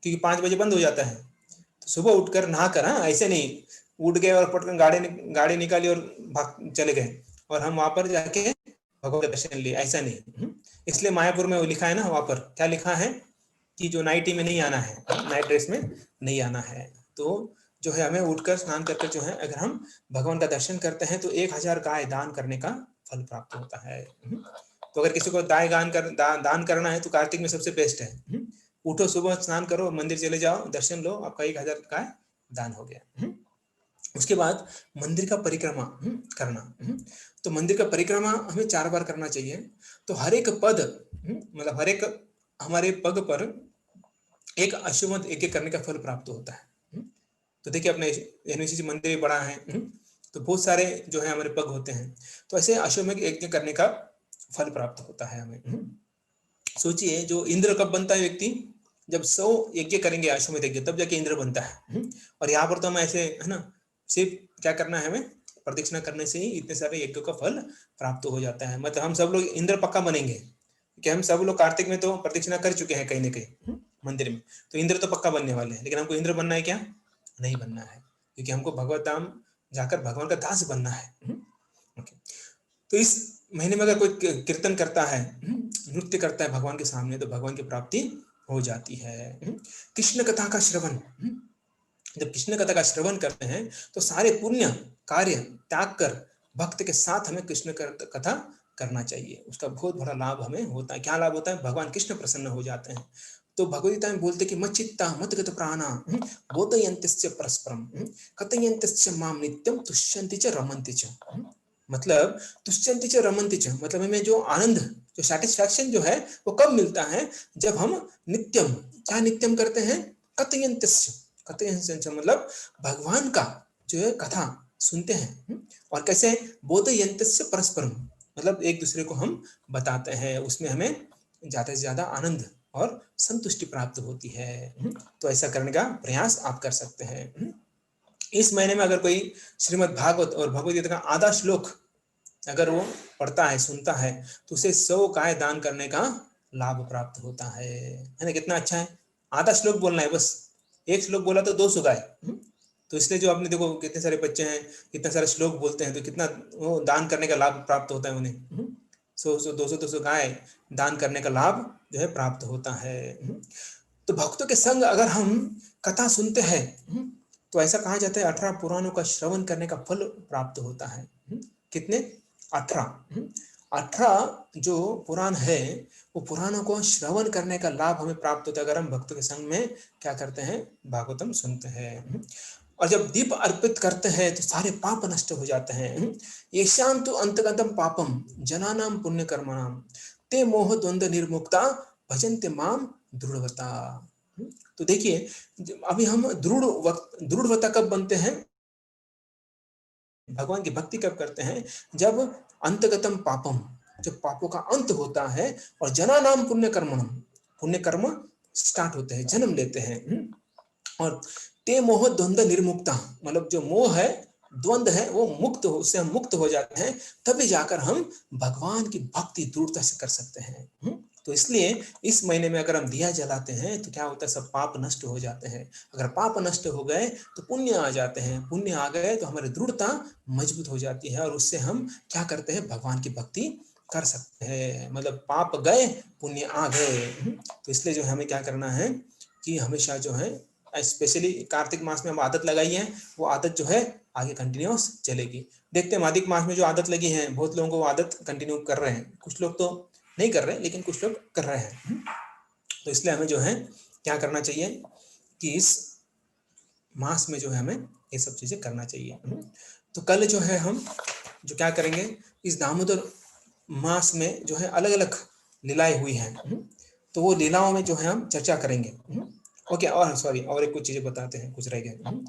क्योंकि 5 बजे बंद हो जाता है। तो सुबह उठकर नहा कर, हाँ ऐसे नहीं उठ गए और पटकन गाड़ी निकाली और भाग चले गए और हम वहां पर जाके भगवान का दर्शन लिए, ऐसा नहीं। इसलिए मायापुर में वो लिखा है ना, वहां पर क्या लिखा है कि जो नाइटी में नहीं आना है, नाइट ड्रेस में नहीं आना है। तो जो है हमें उठकर स्नान करके जो है अगर हम भगवान का दर्शन करते हैं तो 1000 गाय दान करने का फल प्राप्त होता है। तो अगर किसी को दान करना है तो कार्तिक में सबसे बेस्ट है। उठो सुबह स्नान करो मंदिर चले जाओ दर्शन लो, आपका 1000 गाय दान हो गया। उसके बाद मंदिर का परिक्रमा करना। तो मंदिर का परिक्रमा हमें 4 बार करना चाहिए। तो हर एक पद मतलब हर एक हमारे पग पर एक अश्वमेध यज्ञ करने का फल प्राप्त होता है। तो देखिए अपने यूनिवर्सिटी मंदिर भी बड़ा है, तो बहुत सारे जो है हमारे पग होते हैं, तो ऐसे अश्वमेध यज्ञ करने का फल प्राप्त होता है हमें। सोचिए जो इंद्र कब बनता है व्यक्ति, जब 100 यज्ञ करेंगे अश्वमेध यज्ञ तब जाके इंद्र बनता है। और यहाँ पर तो हम ऐसे है ना सिर्फ क्या करना है, हमें प्रदक्षिणा करने से ही इतने सारे यज्ञों का फल प्राप्त हो जाता है। मतलब हम सब लोग इंद्र पक्का बनेंगे, कि हम सब लोग कार्तिक में तो प्रदक्षिणा कर चुके हैं कहीं ना कहीं मंदिर में, तो इंद्र तो पक्का बनने वाले हैं। लेकिन हमको इंद्र बनना है क्या, नहीं बनना है, क्योंकि हमको भगवत धाम जाकर भगवान का दास बनना है। ओके, तो इस महीने में अगर कोई कीर्तन करता है, नृत्य करता है भगवान के सामने, तो भगवान की प्राप्ति हो जाती है। कृष्ण कथा का श्रवण, जब कृष्ण कथा का श्रवण करते हैं तो सारे पुण्य कार्य त्याग कर भक्त के साथ हमें कृष्ण कथा करना चाहिए, उसका बहुत बड़ा लाभ हमें होता है। क्या लाभ होता है? भगवान कृष्ण प्रसन्न हो जाते हैं। तो भगवद्गीता में बोलते कि मच्चित्ता मद्गत प्राणा बोधयन्तिश्च परस्परम कथयन्तिश्च माम नित्यम तुष्यन्ति च रमन्ति च। मतलब तुष्यन्ति च रमन्ति च मतलब हमें जो आनंद, जो सेटिस्फैक्शन जो है वो कब मिलता है? जब हम नित्यम, क्या नित्यम करते हैं? कथयन्तिश्च, कथयन्तिश्च मतलब भगवान का जो है कथा सुनते हैं। और कैसे? बोधयन्तिश्च परस्परम मतलब एक दूसरे को हम बताते हैं, उसमें हमें ज्यादा से ज्यादा आनंद और संतुष्टि प्राप्त होती है। तो ऐसा करने का प्रयास आप कर सकते हैं। इस महीने में अगर कोई श्रीमद् भागवत और भगवद गीता का आधा श्लोक अगर वो पढ़ता है, सुनता है, तो उसे 100 गाय दान करने का लाभ प्राप्त होता है ना? कितना अच्छा है। आधा श्लोक बोलना है बस, एक श्लोक बोला तो 200 गाय। तो इसलिए जो आपने देखो कितने सारे बच्चे हैं, कितने सारे श्लोक बोलते हैं, तो कितना वो दान करने का लाभ प्राप्त होता है उन्हें। 100 200 गाय दान करने का लाभ जो है प्राप्त होता है। तो भक्तों के संग अगर हम कथा सुनते हैं तो ऐसा कहा जाता है 18 पुराणों का श्रवण करने का फल प्राप्त होता है। कितने? 18। 18 जो पुराण है वो पुराणों को श्रवण करने का लाभ हमें प्राप्त होता है अगर हम भक्तों के संग में क्या करते हैं? भागवतम सुनते हैं। और जब दीप अर्पित करते हैं तो सारे पाप नष्ट हो जाते हैं। ये शाम तो अंतगतम पापम जनानाम पुण्य कर्मणाम ते मोह द्वंद्व निर्मुक्ता भजन्ते माम दृढ़वता। तो देखिए अभी हम दृढ़वता कब बनते हैं? भगवान की भक्ति कब करते हैं? जब अंतगतम पापम, जब पापों का अंत होता है और जना नाम पुण्य कर्मणम, पुण्य कर्म स्टार्ट होते हैं, जन्म लेते हैं। और ते मोह द्वंद्व निर्मुक्ता मतलब जो मोह है, द्वंद्व है, वो मुक्त हो, उससे हम मुक्त हो जाते हैं, तभी जाकर हम भगवान की भक्ति दूरता से कर सकते हैं। तो इसलिए इस महीने में अगर हम दिया जलाते हैं तो क्या होता है? सब पाप नष्ट हो जाते हैं। अगर पाप नष्ट हो गए तो पुण्य आ जाते हैं, पुण्य आ गए तो हमारी दृढ़ता मजबूत हो जाती है और उससे हम क्या करते हैं? भगवान की भक्ति कर सकते हैं। मतलब पाप गए, पुण्य आ गए। तो इसलिए जो हमें क्या करना है कि हमेशा जो है, स्पेशली कार्तिक मास में हम आदत लगाई है, वो आदत जो है आगे कंटिन्यूस चलेगी। देखते हैं अधिक मास में जो आदत लगी है, बहुत लोगों को वो आदत कंटिन्यू कर रहे हैं, कुछ लोग तो नहीं कर रहे लेकिन कुछ लोग कर रहे हैं। तो इसलिए हमें जो है क्या करना चाहिए कि इस मास में जो है हमें ये सब चीजें करना चाहिए। तो कल जो है हम जो क्या करेंगे, इस दामोदर मास में जो है अलग अलग लीलाएं हुई हैं, तो वो लीलाओं में जो है हम चर्चा करेंगे। ओके, और सॉरी, और एक कुछ चीजें बताते हैं, कुछ रह गए।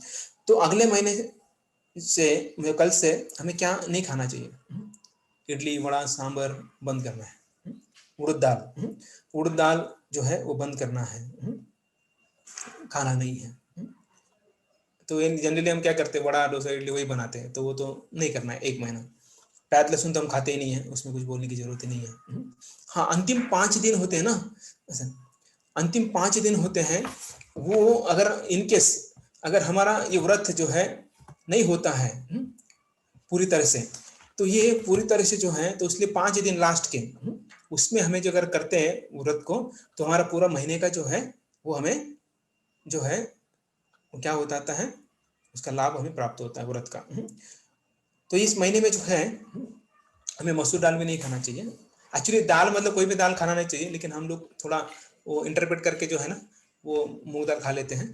तो अगले महीने से कल से हमें क्या नहीं खाना चाहिए? इडली वड़ा सांबर बंद करना है। उड़द दाल, उड़द दाल जो है वो बंद करना है, खाना नहीं है। तो जनरली हम क्या करते हैं? वड़ा डोसा इडली वही बनाते हैं, तो वो तो नहीं करना है एक महीना। प्याज लहसुन तो हम खाते ही नहीं है, उसमें कुछ बोलने की जरूरत ही नहीं है। हाँ, अंतिम 5 दिन होते हैं ना, अंतिम 5 दिन होते हैं, वो अगर इनकेस अगर हमारा ये व्रत जो है नहीं होता है पूरी तरह से, तो ये पूरी तरह से जो है, तो इसलिए 5 दिन लास्ट के उसमें हमें जो अगर करते हैं व्रत को, तो हमारा पूरा महीने का जो है वो हमें जो है क्या होता है, उसका लाभ हमें प्राप्त होता है व्रत का। तो इस महीने में जो है हमें मसूर दाल भी नहीं खाना चाहिए। एक्चुअली दाल मतलब कोई भी दाल खाना नहीं चाहिए, लेकिन हम लोग थोड़ा वो इंटरप्रेट करके जो है ना वो मूंग दाल खा लेते हैं।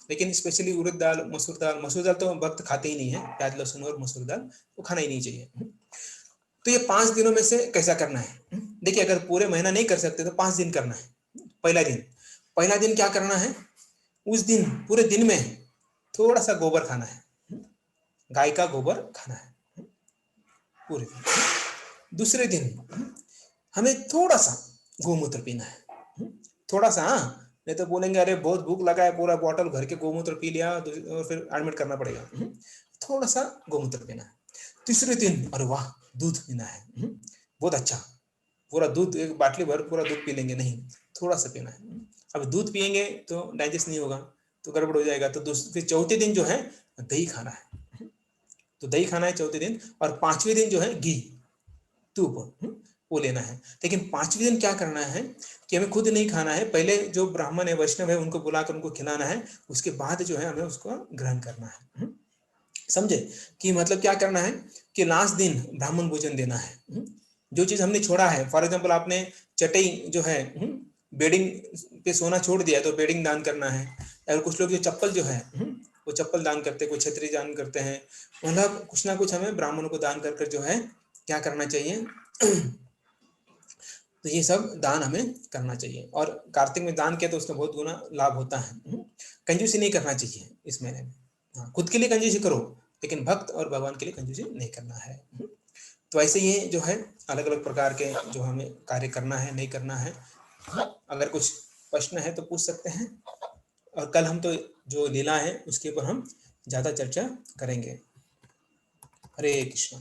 लेकिन स्पेशली उड़द दाल, मसूर दाल तो भक्त खाते ही नहीं है, प्याज लहसुन और मसूर दाल वो खाना ही नहीं चाहिए। तो ये 5 दिनों में से कैसा करना है? देखिए, अगर पूरे महीना नहीं कर सकते तो 5 दिन करना है। पहला दिन क्या करना है? उस दिन पूरे दिन में थोड़ा सा गोबर खाना है, गाय का गोबर खाना है पूरे दिन। दूसरे दिन हमें थोड़ा सा गोमूत्र पीना है, थोड़ा सा। हाँ, नहीं तो बोलेंगे अरे बहुत भूख लगा है, पूरा बॉटल भर के गोमूत्र पी लिया और फिर एडमिट करना पड़ेगा। थोड़ा सा गोमूत्र पीना है। तीसरे दिन अरे वाह दूध पीना है, बहुत अच्छा, पूरा दूध एक बाटली भर पूरा दूध पी लेंगे, नहीं, थोड़ा सा पीना है। अब दूध पियेंगे तो डाइजेस्ट नहीं होगा, तो गड़बड़ हो जाएगा। तो फिर चौथे दिन जो है दही खाना है, तो दही खाना है चौथे दिन। और 5वें दिन जो है घी दूध वो लेना है। लेकिन 5वें दिन क्या करना है कि हमें खुद नहीं खाना है, पहले जो ब्राह्मण है वैष्णव है उनको बुलाकर उनको खिलाना है, उसके बाद जो है हमें उसको ग्रहण करना है। समझे? कि मतलब क्या करना है कि लास्ट दिन ब्राह्मण भोजन देना है। जो चीज़ हमने छोड़ा है, फॉर एग्ज़ाम्पल आपने चटाई जो है बेडिंग पे सोना छोड़ दिया है, तो बेडिंग दान करना है। और कुछ लोग जो चप्पल जो है वो चप्पल दान करते हैं, कोई छतरी दान करते हैं। मतलब कुछ ना कुछ हमें ब्राह्मणों को दान कर जो है क्या करना चाहिए तो ये सब दान हमें करना चाहिए। और कार्तिक में दान किया तो उसका बहुत गुना लाभ होता है। कंजूसी नहीं करना चाहिए इस महीने में। हाँ, खुद के लिए कंजूसी करो, लेकिन भक्त और भगवान के लिए कंजूसी नहीं करना है। तो ऐसे ये जो है अलग-अलग प्रकार के जो हमें कार्य करना है, नहीं करना है। अगर कुछ प्रश्न है तो पूछ सकते हैं, और कल हम तो जो लीला है उसके ऊपर हम ज़्यादा चर्चा करेंगे। हरे कृष्ण।